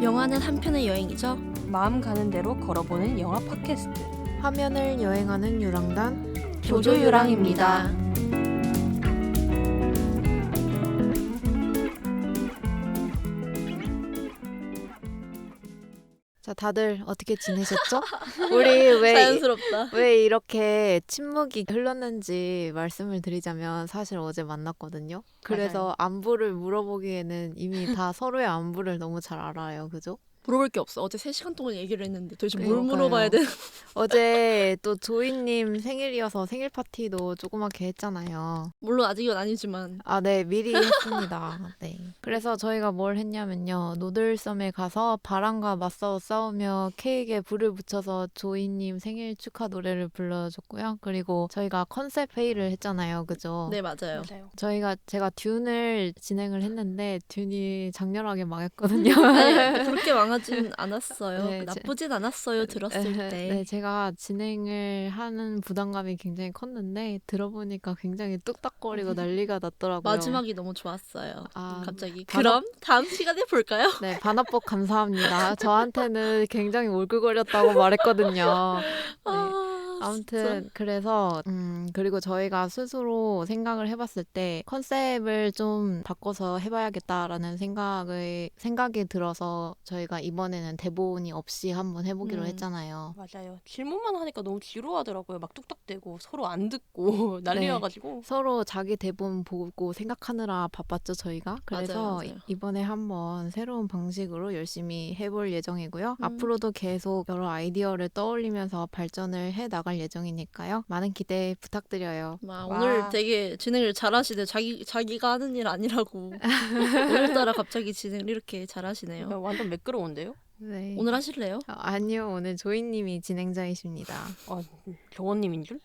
영화는 한편의 여행이죠. 마음 가는 대로 걸어보는 영화 팟캐스트 화면을 여행하는 유랑단 조조유랑입니다. 자, 다들 어떻게 지내셨죠? 우리 자연스럽다. 왜 이렇게 침묵이 흘렀는지 말씀을 드리자면 사실 어제 만났거든요. 그래서 안부를 물어보기에는 이미 다 서로의 안부를 너무 잘 알아요. 그죠? 물어볼 게 없어. 어제 3시간 동안 얘기를 했는데 도대체 뭘 그러니까요. 물어봐야 돼? 어제 또 조이님 생일이어서 생일 파티도 조그맣게 했잖아요. 물론 아직은 아니지만 아, 네, 미리 했습니다. 네. 그래서 저희가 뭘 했냐면요. 노들섬에 가서 바람과 맞서 싸우며 케이크에 불을 붙여서 조이님 생일 축하 노래를 불러줬고요. 그리고 저희가 컨셉 회의를 했잖아요. 그죠? 네 맞아요. 제가 듄을 진행을 했는데 듄이 장렬하게 망했거든요. 네, 그렇게 망하진 않았어요. 네, 나쁘진 않았어요. 들었을 때. 네, 제가 진행을 하는 부담감이 굉장히 컸는데 들어보니까 굉장히 뚝딱거리고 난리가 났더라고요. 마지막이 너무 좋았어요. 아, 갑자기. 반업- 그럼 다음 시간에 볼까요? 네, 반합복 감사합니다. 저한테는 굉장히 울긋거렸다고 말했거든요. 네. 아무튼 그래서 그리고 저희가 스스로 생각을 해봤을 때 컨셉을 좀 바꿔서 해봐야겠다라는 생각이 들어서 저희가 이번에는 대본이 없이 한번 해보기로 했잖아요. 맞아요. 질문만 하니까 너무 지루하더라고요. 막 뚝딱대고 서로 안 듣고 난리여가지고 서로 자기 대본 보고 생각하느라 바빴죠, 저희가. 그래서 맞아요. 이번에 한번 새로운 방식으로 열심히 해볼 예정이고요. 앞으로도 계속 여러 아이디어를 떠올리면서 발전을 해 나갈 예정이니까요. 많은 기대 부탁드려요. 오늘 되게 진행을 잘하시네. 자기가 하는 일 아니라고. 오늘따라 갑자기 진행을 이렇게 잘하시네요. 완전 매끄러운데요? 네. 오늘 하실래요? 아니요, 오늘 조이님이 진행자이십니다. 정원님인 줄?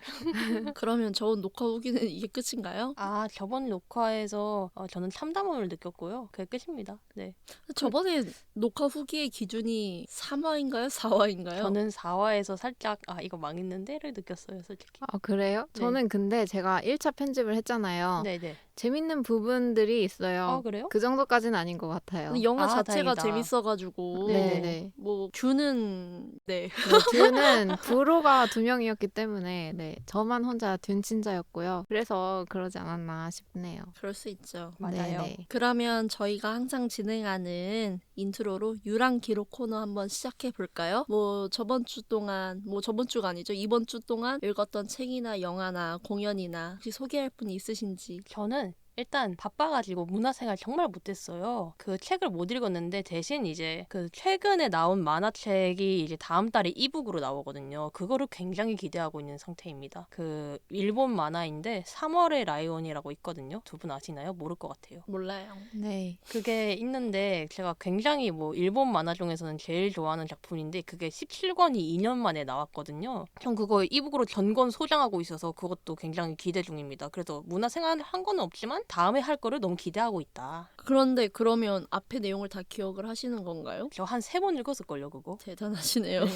그러면 저온 녹화 후기는 이게 끝인가요? 저번 녹화에서 저는 참담함을 느꼈고요. 그게 끝입니다. 네. 저번에 녹화 후기의 기준이 3화인가요? 4화인가요? 저는 4화에서 살짝 이거 망했는데를 느꼈어요, 솔직히. 아, 그래요? 네. 저는 근데 제가 1차 편집을 했잖아요. 네네. 재밌는 부분들이 있어요. 그래요? 그 정도까지는 아닌 것 같아요. 근데 영화 자체가 다행이다. 재밌어가지고 네네. 뭐 듀는 네. 듀는 부로가 2명이었기 때문에 저만 혼자 듀 친자였고요. 그래서 그러지 않았나 싶네요. 그럴 수 있죠. 맞아요. 네네. 그러면 저희가 항상 진행하는 인트로로 유랑 기록 코너 한번 시작해 볼까요? 저번 주가 아니죠. 이번 주 동안 읽었던 책이나 영화나 공연이나 혹시 소개할 분이 있으신지. 저는 일단 바빠가지고 문화생활 정말 못했어요. 그 책을 못 읽었는데 대신 이제 그 최근에 나온 만화책이 이제 다음 달에 이북으로 나오거든요. 그거를 굉장히 기대하고 있는 상태입니다. 그 일본 만화인데 3월의 라이온이라고 있거든요. 두 분 아시나요? 모를 것 같아요. 몰라요. 네. 그게 있는데 제가 굉장히 일본 만화 중에서는 제일 좋아하는 작품인데 그게 17권이 2년 만에 나왔거든요. 전 그거 이북으로 전권 소장하고 있어서 그것도 굉장히 기대 중입니다. 그래서 문화생활 한 건 없지만 다음에 할 거를 너무 기대하고 있다. 그런데 그러면 앞에 내용을 다 기억을 하시는 건가요? 저 한 3번 읽었을걸요, 그거? 대단하시네요. 네.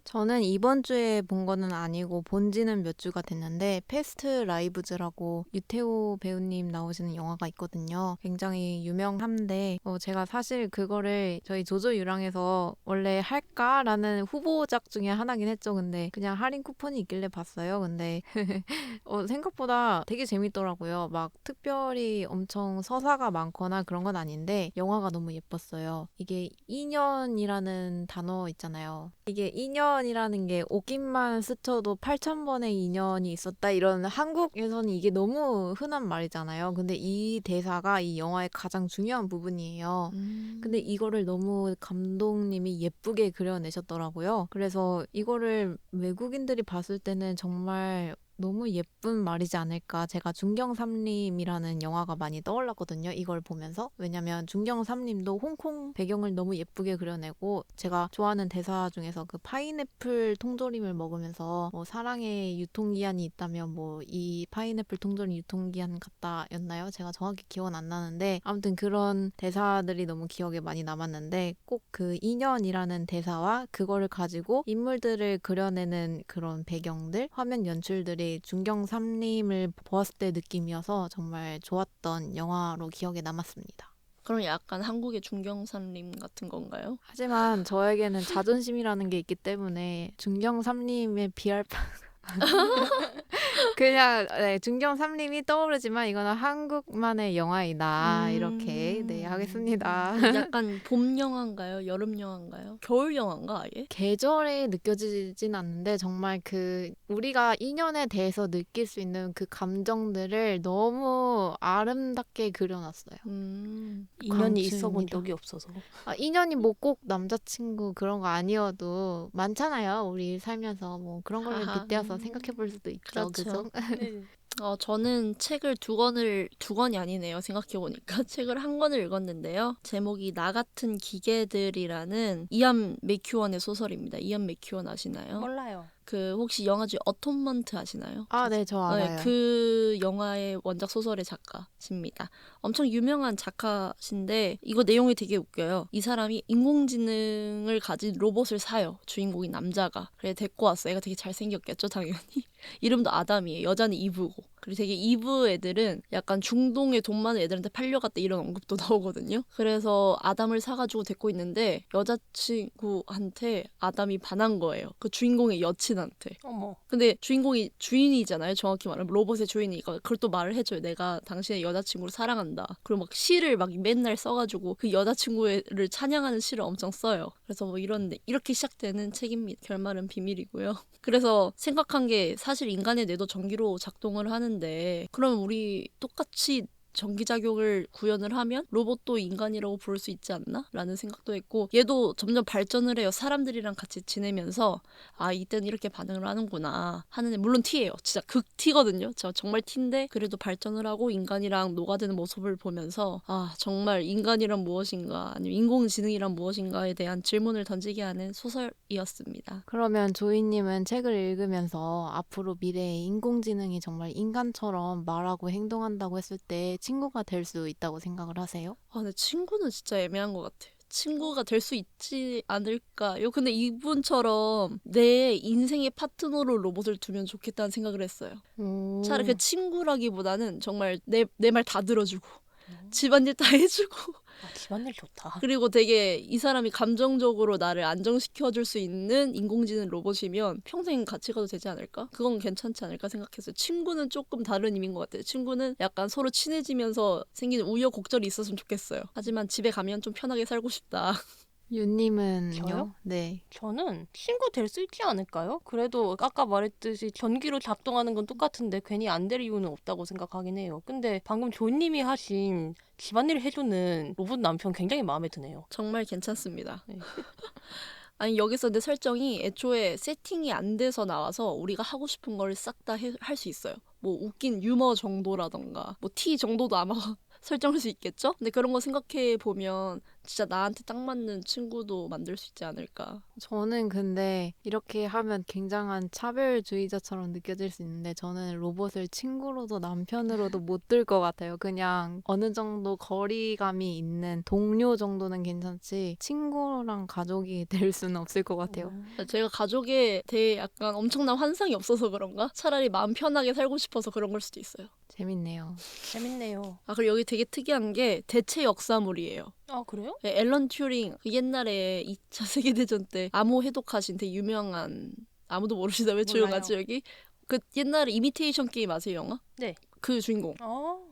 저는 이번 주에 본 거는 아니고 본 지는 몇 주가 됐는데 패스트 라이브즈라고 유태호 배우님 나오시는 영화가 있거든요. 굉장히 유명한데 제가 사실 그거를 저희 조조유랑에서 원래 할까라는 후보작 중에 하나긴 했죠. 근데 그냥 할인 쿠폰이 있길래 봤어요. 근데 생각보다 되게 재밌더라고요. 막 특별히 엄청 서사가 많거나 그런 건 아닌데 영화가 너무 예뻤어요. 이게 인연이라는 단어 있잖아요. 이게 인연이라는 게 오긴만 스쳐도 8,000번의 인연이 있었다 이런 한국에서는 이게 너무 흔한 말이잖아요. 근데 이 대사가 이 영화의 가장 중요한 부분이에요. 근데 이거를 너무 감독님이 예쁘게 그려내셨더라고요. 그래서 이거를 외국인들이 봤을 때는 정말 너무 예쁜 말이지 않을까. 제가 중경삼림이라는 영화가 많이 떠올랐거든요. 이걸 보면서. 왜냐면 중경삼림도 홍콩 배경을 너무 예쁘게 그려내고 제가 좋아하는 대사 중에서 그 파인애플 통조림을 먹으면서 사랑의 유통기한이 있다면 이 파인애플 통조림 유통기한 같다였나요? 제가 정확히 기억은 안 나는데 아무튼 그런 대사들이 너무 기억에 많이 남았는데 꼭 그 인연이라는 대사와 그거를 가지고 인물들을 그려내는 그런 배경들, 화면 연출들이 중경삼림을 보았을 때 느낌이어서 정말 좋았던 영화로 기억에 남았습니다. 그럼 약간 한국의 중경산림 같은 건가요? 하지만 저에게는 자존심이라는 게 있기 때문에 중경삼림에 비할 바 그냥 네, 중경삼림이 떠오르지만 이거는 한국만의 영화이다 이렇게 네 하겠습니다. 약간 봄 영화인가요? 여름 영화인가요? 겨울 영화인가 아예? 계절에 느껴지진 않는데 정말 그 우리가 인연에 대해서 느낄 수 있는 그 감정들을 너무 아름답게 그려놨어요. 인연이 있어 본 광주입니다. 적이 없어서. 인연이 뭐 꼭 남자친구 그런 거 아니어도 많잖아요. 우리 살면서 뭐 그런 걸로 하하. 빗대어서 생각해 볼 수도 있죠. 그렇죠. 그죠? 네. 저는 책을 두 권이 아니네요. 생각해보니까. 책을 한 권을 읽었는데요. 제목이 나 같은 기계들이라는 이안 맥큐언의 소설입니다. 이안 맥큐언 아시나요? 몰라요. 그 혹시 영화 중에 어톤먼트 아시나요? 아, 네, 저 알아요. 네, 그 영화의 원작 소설의 작가십니다. 엄청 유명한 작가신데 이거 내용이 되게 웃겨요. 이 사람이 인공지능을 가진 로봇을 사요. 주인공인 남자가. 그래 데리고 왔어. 애가 되게 잘생겼겠죠, 당연히. 이름도 아담이에요. 여자는 이브고. 그리고 되게 이브 애들은 약간 중동에 돈 많은 애들한테 팔려갔다 이런 언급도 나오거든요. 그래서 아담을 사가지고 데리고 있는데 여자친구한테 아담이 반한 거예요. 그 주인공의 여친한테. 어머. 근데 주인공이 주인이잖아요. 정확히 말하면 로봇의 주인이니까 그걸 또 말을 해줘요. 내가 당신의 여자친구를 사랑한다. 그리고 막 시를 막 맨날 써가지고 그 여자친구를 찬양하는 시를 엄청 써요. 그래서 뭐 이런데 이렇게 시작되는 책입니다. 결말은 비밀이고요. 그래서 생각한 게 사실 인간의 뇌도 전기로 작동을 하는데 그럼 우리 똑같이 전기작용을 구현을 하면 로봇도 인간이라고 부를 수 있지 않나? 라는 생각도 했고 얘도 점점 발전을 해요. 사람들이랑 같이 지내면서 아 이때는 이렇게 반응을 하는구나 하는데 물론 T예요. 진짜 극 T거든요. 저 정말 T인데 그래도 발전을 하고 인간이랑 녹아드는 모습을 보면서 아 정말 인간이란 무엇인가 아니면 인공지능이란 무엇인가에 대한 질문을 던지게 하는 소설이었습니다. 그러면 조이님은 책을 읽으면서 앞으로 미래에 인공지능이 정말 인간처럼 말하고 행동한다고 했을 때 친구가 될 수 있다고 생각을 하세요? 근데 친구는 진짜 애매한 것 같아요. 친구가 될 수 있지 않을까요? 근데 이분처럼 내 인생의 파트너로 로봇을 두면 좋겠다는 생각을 했어요. 오. 차라리 그 친구라기보다는 정말 내 말 다 들어주고 집안일 다 해주고 집안일 좋다. 그리고 되게 이 사람이 감정적으로 나를 안정시켜줄 수 있는 인공지능 로봇이면 평생 같이 가도 되지 않을까? 그건 괜찮지 않을까 생각했어요. 친구는 조금 다른 의미인 것 같아요. 친구는 약간 서로 친해지면서 생기는 우여곡절이 있었으면 좋겠어요. 하지만 집에 가면 좀 편하게 살고 싶다. 윤님은요? 저요? 네. 저는 친구 될 수 있지 않을까요? 그래도 아까 말했듯이 전기로 작동하는 건 똑같은데 괜히 안 될 이유는 없다고 생각하긴 해요. 근데 방금 조님이 하신 집안일을 해주는 로봇 남편 굉장히 마음에 드네요. 정말 괜찮습니다. 네. 아니 여기서 내 설정이 애초에 세팅이 안 돼서 나와서 우리가 하고 싶은 걸 싹 다 할 수 있어요. 뭐 웃긴 유머 정도라던가 뭐 티 정도도 아마 설정할 수 있겠죠? 근데 그런 거 생각해 보면 진짜 나한테 딱 맞는 친구도 만들 수 있지 않을까. 저는 근데 이렇게 하면 굉장한 차별주의자처럼 느껴질 수 있는데 저는 로봇을 친구로도 남편으로도 못 들 것 같아요. 그냥 어느 정도 거리감이 있는 동료 정도는 괜찮지 친구랑 가족이 될 수는 없을 것 같아요. 제가 가족에 대해 약간 엄청난 환상이 없어서 그런가? 차라리 마음 편하게 살고 싶어서 그런 걸 수도 있어요. 재밌네요. 재밌네요. 그리고 여기 되게 특이한 게 대체 역사물이에요. 아 그래요? 네, 앨런 튜링 그 옛날에 2차 세계대전 때 암호 해독하신 되게 유명한 아무도 모르시다 왜 조용하지 여기? 그 옛날에 이미테이션 게임 아세요 영화? 네. 그 주인공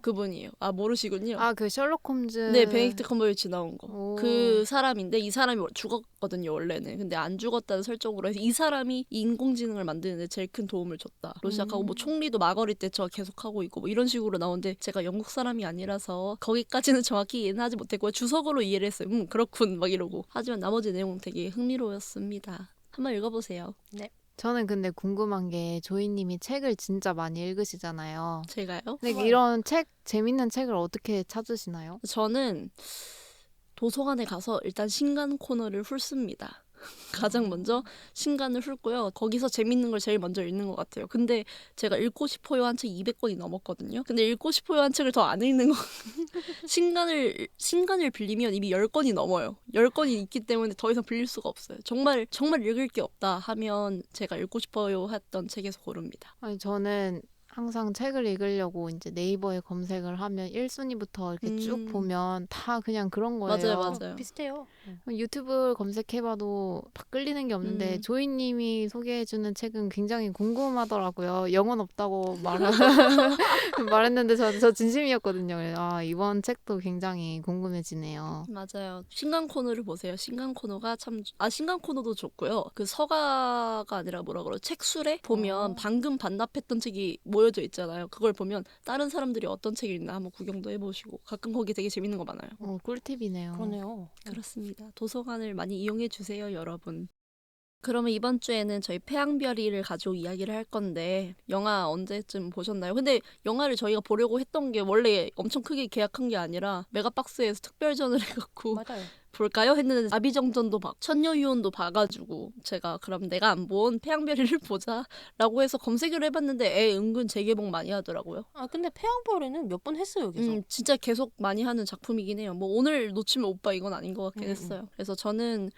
그분이에요. 모르시군요. 그 셜록 홈즈. 네, 베네딕트 컴버배치 나온 거. 오. 그 사람인데 이 사람이 죽었거든요 원래는. 근데 안 죽었다는 설정으로 해서 이 사람이 이 인공지능을 만드는데 제일 큰 도움을 줬다로 시작하고 뭐 총리도 마거릿 대처 계속하고 있고 뭐 이런 식으로 나오는데 제가 영국 사람이 아니라서 거기까지는 정확히 이해는 하지 못했고 주석으로 이해를 했어요. 그렇군 막 이러고. 하지만 나머지 내용 되게 흥미로웠습니다. 한번 읽어보세요. 네. 저는 근데 궁금한 게 조이님이 책을 진짜 많이 읽으시잖아요. 제가요? 근데 이런 재밌는 책을 어떻게 찾으시나요? 저는 도서관에 가서 일단 신간 코너를 훑습니다. 가장 먼저 신간을 훑고요. 거기서 재밌는 걸 제일 먼저 읽는 것 같아요. 근데 제가 읽고 싶어요 한 책 200권이 넘었거든요. 근데 읽고 싶어요 한 책을 더 안 읽는 거 신간을 빌리면 이미 10권이 넘어요. 10권이 있기 때문에 더 이상 빌릴 수가 없어요. 정말 읽을 게 없다 하면 제가 읽고 싶어요 했던 책에서 고릅니다. 아니 저는 항상 책을 읽으려고 이제 네이버에 검색을 하면 1순위부터 이렇게 쭉 보면 다 그냥 그런 거예요. 맞아요. 비슷해요. 유튜브 검색해봐도 다 끌리는 게 없는데 조이님이 소개해주는 책은 굉장히 궁금하더라고요. 영혼 없다고 말했는데 저 진심이었거든요. 그래서 이번 책도 굉장히 궁금해지네요. 맞아요. 신간 코너를 보세요. 신간 코너가 신간 코너도 좋고요. 그 서가가 아니라 뭐라 그러죠? 책술에 보면 방금 반납했던 책이 모여져 있잖아요. 그걸 보면 다른 사람들이 어떤 책이 있나 한번 구경도 해보시고 가끔 거기 되게 재밌는 거 많아요. 꿀팁이네요. 그러네요. 그렇습니다. 도서관을 많이 이용해 주세요, 여러분. 그러면 이번 주에는 저희 태양별이를 가지고 이야기를 할 건데 영화 언제쯤 보셨나요? 근데 영화를 저희가 보려고 했던 게 원래 엄청 크게 계약한 게 아니라 메가박스에서 특별전을 해갖고 맞아요. 볼까요? 했는데 아비정전도 천녀유혼도 봐가지고 제가 그럼 내가 안 본 태양별이를 보자라고 해서 검색을 해봤는데 은근 재개봉 많이 하더라고요. 근데 태양별에는 몇 번 했어요, 계속. 진짜 계속 많이 하는 작품이긴 해요. 뭐 오늘 놓치면 오빠 이건 아닌 것 같긴 했어요. 그래서 저는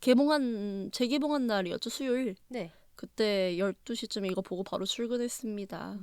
재개봉한 날이었죠, 수요일. 네. 그때 12시쯤에 이거 보고 바로 출근했습니다.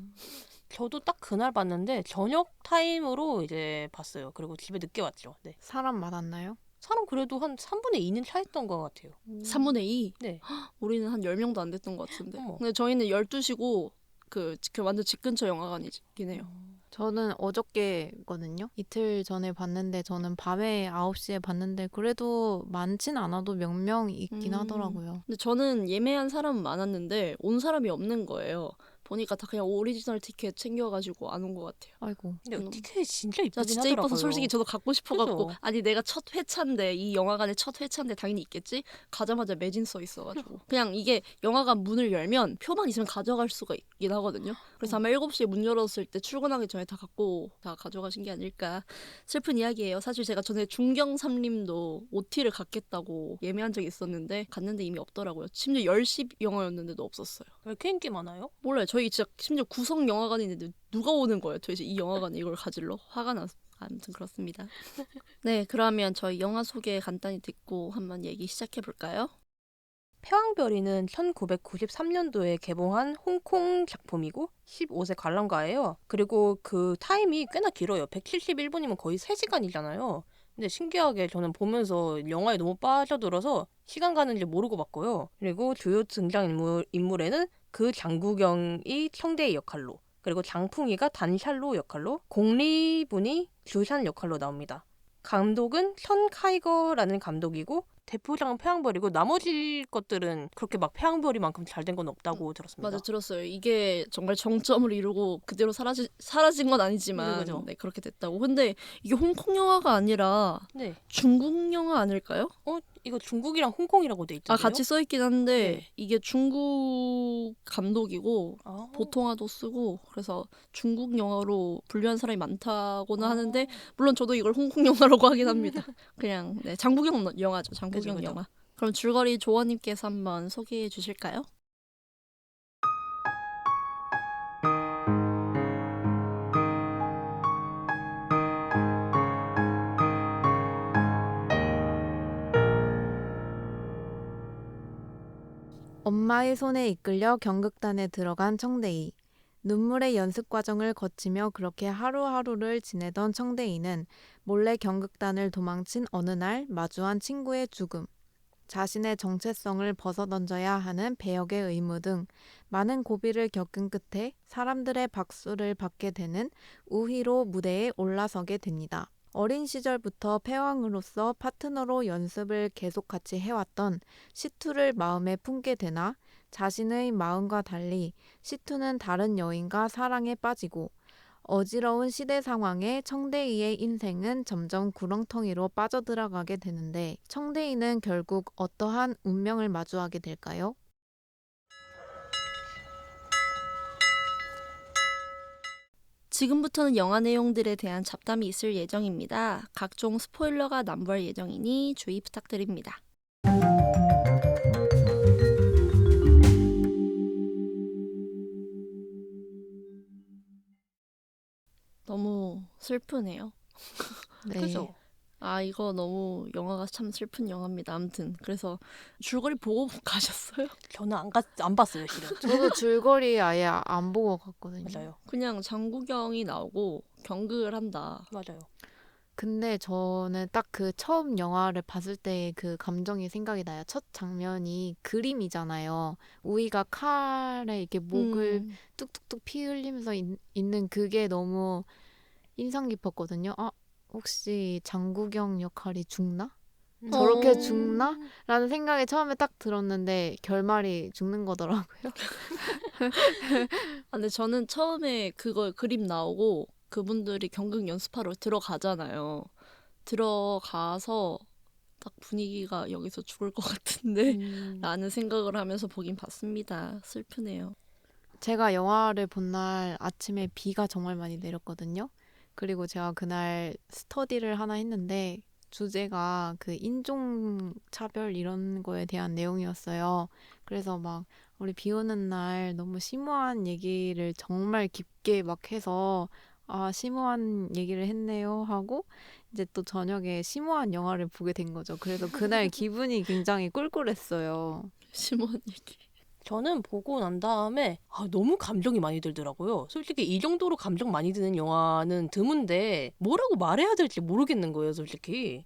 저도 딱 그날 봤는데 저녁 타임으로 이제 봤어요. 그리고 집에 늦게 왔죠. 네. 사람 많았나요? 사람 그래도 한 3분의 2는 차있던 것 같아요. 3분의 2? 네. 우리는 한 10명도 안 됐던 것 같은데. 어머. 근데 저희는 12시고 그 완전 집 근처 영화관이긴 해요. 저는 어저께거든요. 이틀 전에 봤는데 저는 밤에 9시에 봤는데 그래도 많진 않아도 몇 명 있긴 하더라고요. 근데 저는 예매한 사람은 많았는데 온 사람이 없는 거예요. 보니까 다 그냥 오리지널 티켓 챙겨가지고 안 온 것 같아요. 아이고. 근데 티켓이 진짜 이쁘긴 진짜 하더라고요. 이뻐서 솔직히 저도 갖고 싶어갖고 그죠? 아니 내가 첫 회차인데 이 영화관의 첫 회차인데 당연히 있겠지? 가자마자 매진 써 있어가지고 그냥 이게 영화관 문을 열면 표만 있으면 가져갈 수가 있긴 하거든요. 그래서 아마 7시에 문 열었을 때 출근하기 전에 다 가져가신 게 아닐까 슬픈 이야기예요. 사실 제가 전에 중경삼림도 OT를 갖겠다고 예매한 적이 있었는데 갔는데 이미 없더라고요. 심지어 10시 영화였는데도 없었어요. 왜 이렇게 인기 많아요? 몰라요. 저희 진짜 심지어 구성 영화관인데 누가 오는 거예요. 도대체 이 영화관에 이걸 가질러? 화가 나서. 아무튼 그렇습니다. 네, 그러면 저희 영화 소개 간단히 듣고 한번 얘기 시작해 볼까요? 패왕별이는 1993년도에 개봉한 홍콩 작품이고 15세 관람가예요. 그리고 그 타임이 꽤나 길어요. 171분이면 거의 3시간이잖아요. 근데 신기하게 저는 보면서 영화에 너무 빠져들어서 시간 가는 줄 모르고 봤고요. 그리고 주요 등장인물에는 그 장국영이 청대의 역할로, 그리고 장풍이가 단샬로 역할로, 공리분이 주샨 역할로 나옵니다. 감독은 션 카이거라는 감독이고 대표작은 패왕별이고 나머지 것들은 그렇게 막 패왕별이만큼 잘 된 건 없다고 들었습니다. 맞아, 들었어요. 이게 정말 정점을 이루고 그대로 사라진 건 아니지만 그죠. 네, 그렇게 됐다고. 근데 이게 홍콩 영화가 아니라 네. 중국 영화 아닐까요? 이거 중국이랑 홍콩이라고 돼 있던데요? 같이 써 있긴 한데 네. 이게 중국 감독이고 보통화도 쓰고 그래서 중국 영화로 분류한 사람이 많다고는 하는데 물론 저도 이걸 홍콩 영화라고 하긴 합니다. 그냥 네, 장국영 영화죠. 장국영 그죠. 영화. 그럼 줄거리 조원님께서 한번 소개해 주실까요? 엄마의 손에 이끌려 경극단에 들어간 청대이. 눈물의 연습 과정을 거치며 그렇게 하루하루를 지내던 청대이는 몰래 경극단을 도망친 어느 날 마주한 친구의 죽음, 자신의 정체성을 벗어던져야 하는 배역의 의무 등 많은 고비를 겪은 끝에 사람들의 박수를 받게 되는 우희로 무대에 올라서게 됩니다. 어린 시절부터 패왕으로서 파트너로 연습을 계속 같이 해왔던 시투를 마음에 품게 되나 자신의 마음과 달리 시투는 다른 여인과 사랑에 빠지고 어지러운 시대 상황에 청대이의 인생은 점점 구렁텅이로 빠져들어가게 되는데 청대이는 결국 어떠한 운명을 마주하게 될까요? 지금부터는 영화 내용들에 대한 잡담이 있을 예정입니다. 각종 스포일러가 남부할 예정이니 주의 부탁드립니다. 너무 슬프네요. 네. 그죠? 아, 이거 너무 영화가 참 슬픈 영화입니다. 아무튼 그래서 줄거리 보고 가셨어요? 저는 안 봤어요, 실은. 저도 줄거리 아예 안 보고 갔거든요. 맞아요. 그냥 장국영이 나오고 경극을 한다. 맞아요. 근데 저는 딱 그 처음 영화를 봤을 때 그 감정이 생각이 나요. 첫 장면이 그림이잖아요. 우이가 칼에 이렇게 목을 뚝뚝뚝 피 흘리면서 있는 그게 너무 인상 깊었거든요. 아, 혹시 장국영 역할이 죽나? 저렇게 죽나? 라는 생각이 처음에 딱 들었는데 결말이 죽는 거더라고요. 아, 근데 저는 처음에 그거 그림 나오고 그분들이 경극 연습하러 들어가잖아요. 들어가서 딱 분위기가 여기서 죽을 것 같은데 라는 생각을 하면서 보긴 봤습니다. 슬프네요. 제가 영화를 본 날 아침에 비가 정말 많이 내렸거든요. 그리고 제가 그날 스터디를 하나 했는데 주제가 그 인종 차별 이런 거에 대한 내용이었어요. 그래서 막 우리 비 오는 날 너무 심오한 얘기를 정말 깊게 막 해서 아, 심오한 얘기를 했네요 하고 이제 또 저녁에 심오한 영화를 보게 된 거죠. 그래서 그날 기분이 굉장히 꿀꿀했어요. 심오한 얘기. 저는 보고 난 다음에 너무 감정이 많이 들더라고요. 솔직히 이 정도로 감정 많이 드는 영화는 드문데 뭐라고 말해야 될지 모르겠는 거예요, 솔직히.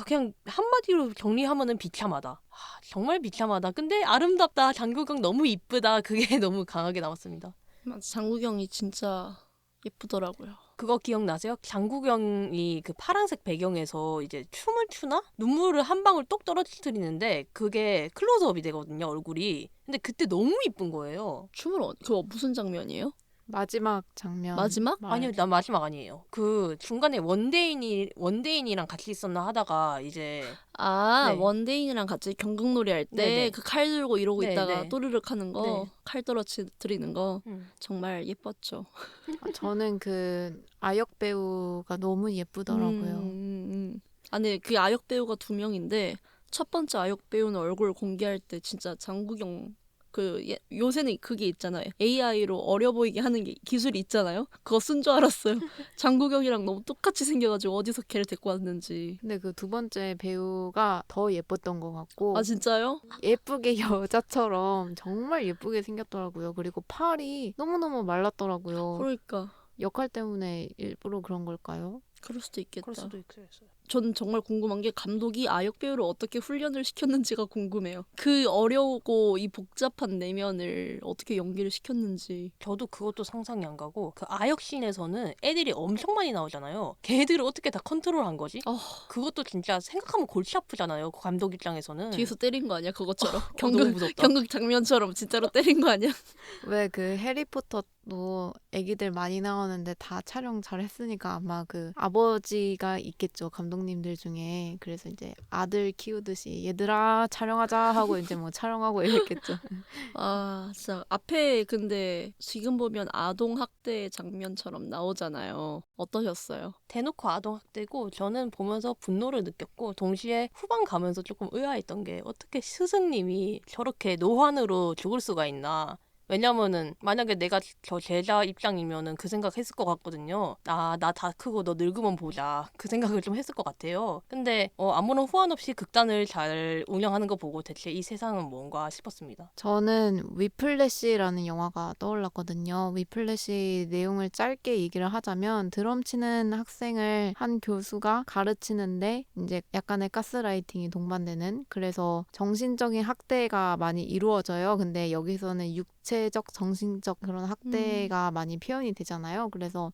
그냥 한마디로 정리하면은 비참하다. 정말 비참하다. 근데 아름답다. 장국영 너무 이쁘다. 그게 너무 강하게 남았습니다. 맞아, 장국영이 진짜 예쁘더라고요. 그거 기억나세요? 장국영이 그 파란색 배경에서 이제 춤을 추나? 눈물을 한 방울 똑 떨어뜨리는데 그게 클로즈업이 되거든요, 얼굴이. 근데 그때 너무 이쁜 거예요. 그거 무슨 장면이에요? 마지막 장면. 마지막? 아니요, 난 마지막 아니에요. 그 중간에 원데인이랑 같이 있었나 하다가 이제 아, 네. 원데인이랑 같이 경극놀이 할 때 네네. 그 칼 들고 이러고 네, 있다가 네. 또르륵 하는 거, 네. 칼 떨어뜨리는 거 정말 예뻤죠. 저는 그 아역 배우가 너무 예쁘더라고요. 아, 근데 그 아역 배우가 2명인데 첫 번째 아역 배우는 얼굴 공개할 때 진짜 장국영 요새는 그게 있잖아요. AI로 어려 보이게 하는 게 기술이 있잖아요. 그거 쓴 줄 알았어요. 장국영이랑 너무 똑같이 생겨가지고 어디서 걔를 데리고 왔는지. 근데 그 두 번째 배우가 더 예뻤던 것 같고 아, 진짜요? 예쁘게 여자처럼 정말 예쁘게 생겼더라고요. 그리고 팔이 너무너무 말랐더라고요. 그러니까 역할 때문에 일부러 그런 걸까요? 그럴 수도 있겠다. 그럴 수도 있어요. 전 정말 궁금한 게 감독이 아역 배우를 어떻게 훈련을 시켰는지가 궁금해요. 그 어려우고 이 복잡한 내면을 어떻게 연기를 시켰는지. 저도 그것도 상상이 안 가고 그 아역씬에서는 애들이 엄청 많이 나오잖아요. 걔들을 어떻게 다 컨트롤한 거지? 그것도 진짜 생각하면 골치 아프잖아요. 그 감독 입장에서는. 뒤에서 때린 거 아니야? 그것처럼. 너무 무섭다. 경극 장면처럼 진짜로 때린 거 아니야? 왜 그 해리포터도 애기들 많이 나오는데 다 촬영 잘 했으니까 아마 그 아버지가 있겠죠. 감독님들 중에. 그래서 이제 아들 키우듯이 얘들아 촬영하자 하고 이제 뭐 촬영하고 이랬겠죠. 아, 진짜 앞에 근데 지금 보면 아동 학대 장면처럼 나오잖아요. 어떠셨어요? 대놓고 아동학대고 저는 보면서 분노를 느꼈고 동시에 후반 가면서 조금 의아했던 게 어떻게 스승님이 저렇게 노환으로 죽을 수가 있나. 왜냐면은 만약에 내가 저 제자 입장이면은 그 생각했을 것 같거든요. 나 다 크고 너 늙으면 보자. 그 생각을 좀 했을 것 같아요. 근데 아무런 후환 없이 극단을 잘 운영하는 거 보고 대체 이 세상은 뭔가 싶었습니다. 저는 위플래시라는 영화가 떠올랐거든요. 위플래시 내용을 짧게 얘기를 하자면 드럼 치는 학생을 한 교수가 가르치는데 이제 약간의 가스라이팅이 동반되는 그래서 정신적인 학대가 많이 이루어져요. 근데 여기서는 육체적, 정신적 그런 학대가 많이 표현이 되잖아요. 그래서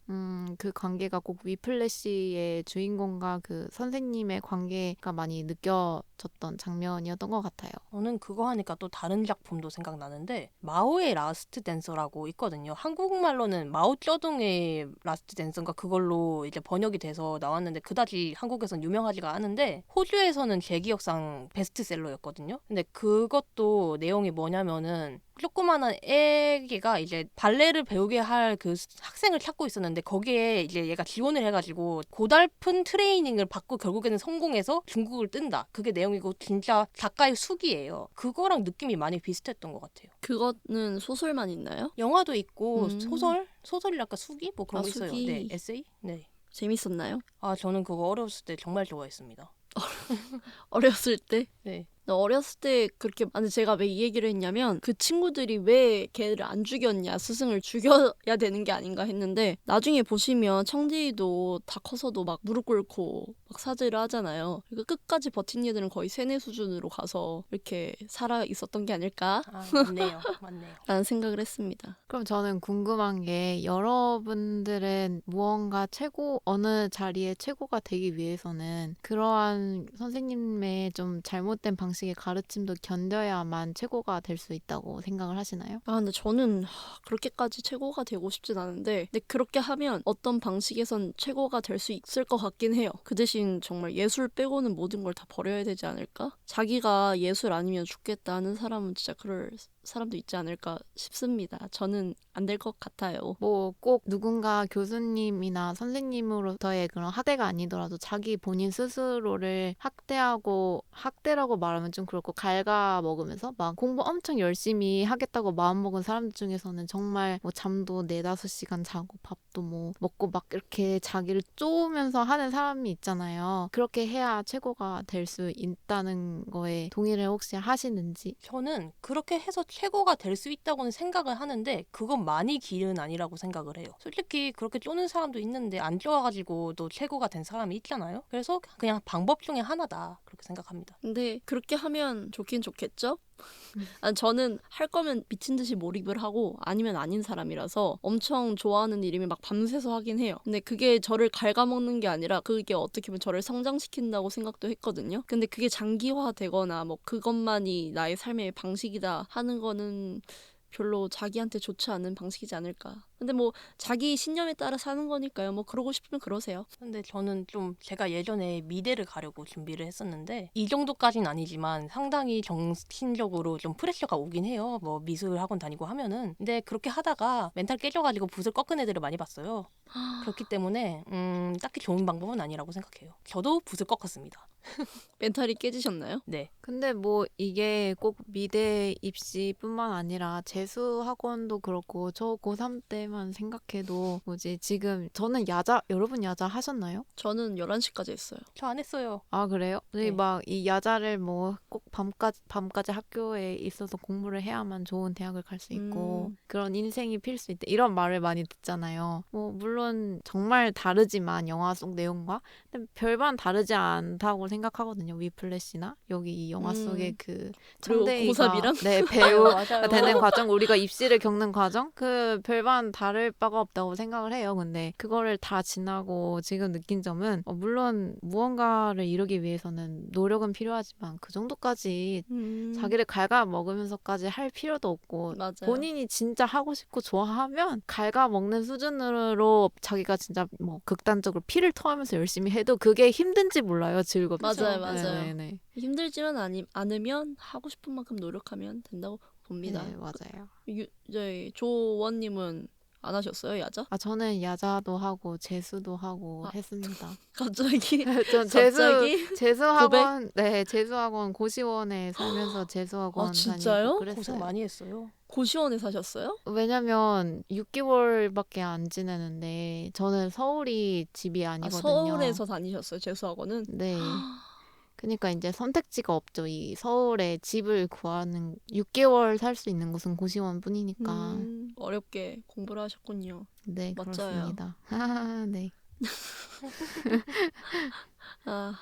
그 관계가 꼭 위플래시의 주인공과 그 선생님의 관계가 많이 느껴졌던 장면이었던 것 같아요. 저는 그거 하니까 또 다른 작품도 생각나는데 마오의 라스트 댄서라고 있거든요. 한국말로는 마오쩌둥의 라스트 댄서인가 그걸로 이제 번역이 돼서 나왔는데 그다지 한국에선 유명하지가 않은데 호주에서는 제 기억상 베스트셀러였거든요. 근데 그것도 내용이 뭐냐면은 조그마한 애기가 이제 발레를 배우게 할 그 학생을 찾고 있었는데 거기에 이제 얘가 지원을 해가지고 고달픈 트레이닝을 받고 결국에는 성공해서 중국을 뜬다. 그게 내용이고 진짜 작가의 숙이에요. 그거랑 느낌이 많이 비슷했던 것 같아요. 그거는 소설만 있나요? 영화도 있고 소설이랄까 수기? 뭐 그런 거 있어요. 수기. 네, 에세이? 네. 재밌었나요? 아, 저는 그거 어렸을 때 정말 좋아했습니다. 어렸을 때? 네. 나 어렸을 때 그렇게 아니 제가 왜 이 얘기를 했냐면 그 친구들이 왜 걔를 안 죽였냐 스승을 죽여야 되는 게 아닌가 했는데 나중에 보시면 청디도 다 커서도 막 무릎 꿇고 막 사죄를 하잖아요. 그러니까 끝까지 버틴 얘들은 거의 세뇌 수준으로 가서 이렇게 살아 있었던 게 아닐까 아, 맞네요. 맞네요. 라는 생각을 했습니다. 그럼 저는 궁금한 게 여러분들은 무언가 어느 자리에 최고가 되기 위해서는 그러한 선생님의 좀 잘못된 방식의 가르침도 견뎌야만 최고가 될 수 있다고 생각을 하시나요? 아 근데 저는 그렇게까지 최고가 되고 싶진 않은데 근데 그렇게 하면 어떤 방식에선 최고가 될 수 있을 것 같긴 해요. 그 대신 정말 예술 빼고는 모든 걸 다 버려야 되지 않을까? 자기가 예술 아니면 죽겠다 하는 사람은 진짜 그럴 사람도 있지 않을까 싶습니다. 저는 안 될 것 같아요. 뭐 꼭 누군가 교수님이나 선생님으로서의 그런 학대가 아니더라도 자기 본인 스스로를 학대라고 말하면 좀 그렇고 갉아먹으면서 막 공부 엄청 열심히 하겠다고 마음먹은 사람들 중에서는 정말 뭐 잠도 4-5시간 자고 밥도 뭐 먹고 막 이렇게 자기를 쪼으면서 하는 사람이 있잖아요. 그렇게 해야 최고가 될 수 있다는 거에 동의를 혹시 하시는지? 저는 그렇게 해서 최고가 될 수 있다고는 생각을 하는데 그건 많이 길은 아니라고 생각을 해요. 솔직히 그렇게 쪼는 사람도 있는데 안 쪼아가지고 또 최고가 된 사람이 있잖아요. 그래서 그냥 방법 중에 하나다 그렇게 생각합니다. 근데 그렇게 하면 좋긴 좋겠죠? 저는 할 거면 미친 듯이 몰입을 하고 아니면 아닌 사람이라서 엄청 좋아하는 일이면 막 밤새서 하긴 해요. 근데 그게 저를 갉아먹는 게 아니라 그게 어떻게 보면 저를 성장시킨다고 생각도 했거든요. 근데 그게 장기화되거나 뭐 그것만이 나의 삶의 방식이다 하는 거는 별로 자기한테 좋지 않은 방식이지 않을까. 근데 뭐 자기 신념에 따라 사는 거니까요. 뭐 그러고 싶으면 그러세요. 근데 저는 좀 제가 예전에 미대를 가려고 준비를 했었는데 이 정도까지는 아니지만 상당히 정신적으로 좀 프레셔가 오긴 해요. 뭐 미술 학원 다니고 하면은. 근데 그렇게 하다가 멘탈 깨져가지고 붓을 꺾은 애들을 많이 봤어요. 그렇기 때문에 딱히 좋은 방법은 아니라고 생각해요. 저도 붓을 꺾었습니다. 멘탈이 깨지셨나요? 네. 근데 뭐 이게 꼭 미대 입시뿐만 아니라 재수 학원도 그렇고 저 고3 때만 생각해도 뭐지 지금 저는 여러분 야자 하셨나요? 저는 11시까지 했어요. 저 안 했어요. 아 그래요? 네. 막 이 야자를 뭐 꼭 밤까지 학교에 있어서 공부를 해야만 좋은 대학을 갈 수 있고 그런 인생이 필 수 있다 이런 말을 많이 듣잖아요. 뭐 물론 정말 다르지만 영화 속 내용과 근데 별반 다르지 않다고 생각하거든요. 위플래시나 여기 이 영화 속의 그 그리고 청대이가 고3이랑? 네 배우가 맞아요. 되는 과정 우리가 입시를 겪는 과정 그 별반 다를 바가 없다고 생각을 해요. 근데 그거를 다 지나고 지금 느낀 점은 물론 무언가를 이루기 위해서는 노력은 필요하지만 그 정도까지 자기를 갉아먹으면서까지 할 필요도 없고 맞아요. 본인이 진짜 하고 싶고 좋아하면 갉아먹는 수준으로 자기가 진짜 뭐 극단적으로 피를 토하면서 열심히 해도 그게 힘든지 몰라요. 즐겁죠. 맞아요, 맞아요. 네네네. 힘들지만 않으면 하고 싶은 만큼 노력하면 된다고 봅니다. 네, 맞아요. 저희 조원님은 안 하셨어요, 야자? 아 저는 야자도 하고 재수도 하고 했습니다. 갑자기? 전 갑자기? 재수학원 재수학원 고시원에 살면서 재수학원 아, 진짜요? 다니고 그랬어요. 고생 많이 했어요. 고시원에 사셨어요? 왜냐면 6개월밖에 안 지내는데 저는 서울이 집이 아, 아니거든요. 서울에서 다니셨어요, 재수학원은? 네. 그러니까 이제 선택지가 없죠. 이 서울에 집을 구하는 6개월 살 수 있는 곳은 고시원뿐이니까. 어렵게 공부를 하셨군요. 네, 맞아요. 그렇습니다. 아, 네. 아,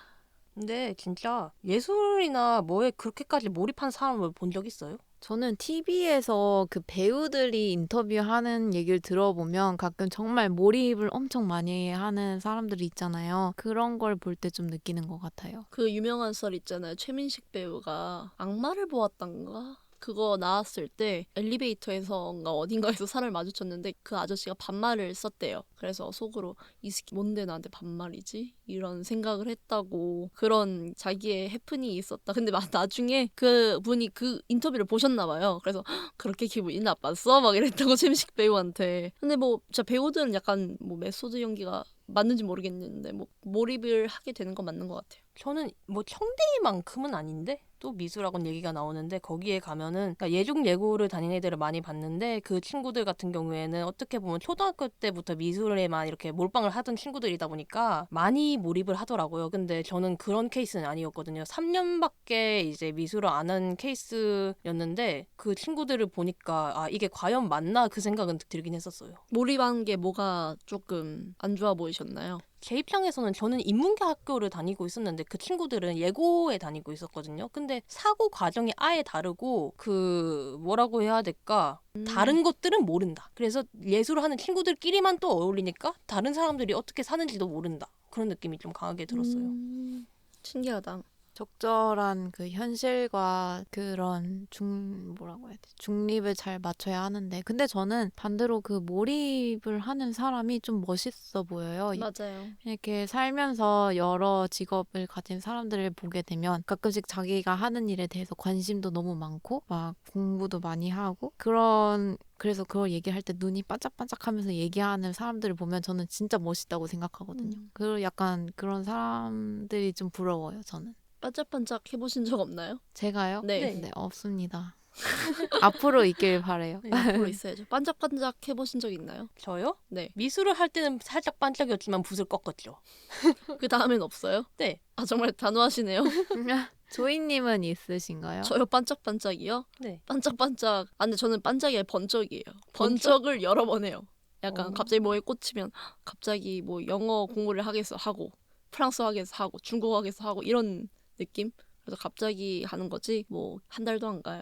근데 진짜 예술이나 뭐에 그렇게까지 몰입한 사람을 본 적 있어요? 저는 TV에서 그 배우들이 인터뷰하는 얘기를 들어보면 가끔 정말 몰입을 엄청 많이 하는 사람들이 있잖아요. 그런 걸 볼 때 좀 느끼는 것 같아요. 그 유명한 썰 있잖아요. 최민식 배우가 악마를 보았단가? 그거 나왔을 때 엘리베이터에서인가 어딘가에서 사람을 마주쳤는데 그 아저씨가 반말을 썼대요. 그래서 속으로 이 새끼 뭔데 나한테 반말이지? 이런 생각을 했다고 그런 자기의 해프닝이 있었다. 근데 나중에 그 분이 그 인터뷰를 보셨나 봐요. 그래서 그렇게 기분이 나빴어? 막 이랬다고 최민식 배우한테. 근데 뭐 진짜 배우들은 약간 뭐 메소드 연기가 맞는지 모르겠는데 뭐 몰입을 하게 되는 건 맞는 것 같아요. 저는 뭐 청대만큼은 아닌데 또 미술학원 얘기가 나오는데 거기에 가면은 그러니까 예중예고를 다니는 애들을 많이 봤는데 그 친구들 같은 경우에는 어떻게 보면 초등학교 때부터 미술에만 이렇게 몰빵을 하던 친구들이다 보니까 많이 몰입을 하더라고요. 근데 저는 그런 케이스는 아니었거든요. 3년밖에 이제 미술을 안 한 케이스였는데 그 친구들을 보니까 아 이게 과연 맞나 그 생각은 들긴 했었어요. 몰입한 게 뭐가 조금 안 좋아 보이셨나요? 제 입장에서는 저는 인문계 학교를 다니고 있었는데 그 친구들은 예고에 다니고 있었거든요. 근데 사고 과정이 아예 다르고 그 뭐라고 해야 될까? 다른 것들은 모른다. 그래서 예술을 하는 친구들끼리만 또 어울리니까 다른 사람들이 어떻게 사는지도 모른다. 그런 느낌이 좀 강하게 들었어요. 신기하다. 적절한 그 현실과 그런 뭐라고 해야 되지? 중립을 잘 맞춰야 하는데. 근데 저는 반대로 그 몰입을 하는 사람이 좀 멋있어 보여요. 맞아요. 이렇게 살면서 여러 직업을 가진 사람들을 보게 되면 가끔씩 자기가 하는 일에 대해서 관심도 너무 많고 막 공부도 많이 하고 그래서 그걸 얘기할 때 눈이 반짝반짝하면서 얘기하는 사람들을 보면 저는 진짜 멋있다고 생각하거든요. 그리고 약간 그런 사람들이 좀 부러워요, 저는. 반짝반짝 해보신 적 없나요? 제가요? 네. 네, 없습니다. 앞으로 있길 바래요. 네. 앞으로 있어야죠. 반짝반짝 해보신 적 있나요? 저요? 네. 미술을 할 때는 살짝 반짝이었지만 붓을 꺾었죠. 그 다음엔 없어요? 네. 아 정말 단호하시네요. 조이님은 있으신가요? 저요 반짝반짝이요? 네. 반짝반짝. 아 근데 저는 반짝이 아니라 번쩍이에요. 번쩍? 번쩍을 여러 번 해요. 약간 어. 갑자기 뭐에 꽂히면 갑자기 뭐 영어 공부를 하겠어 하고 프랑스어 하겠어 하고 중국어 하겠어 하고 이런 느낌? 그래서 갑자기 하는 거지 뭐 한 달도 안 가요.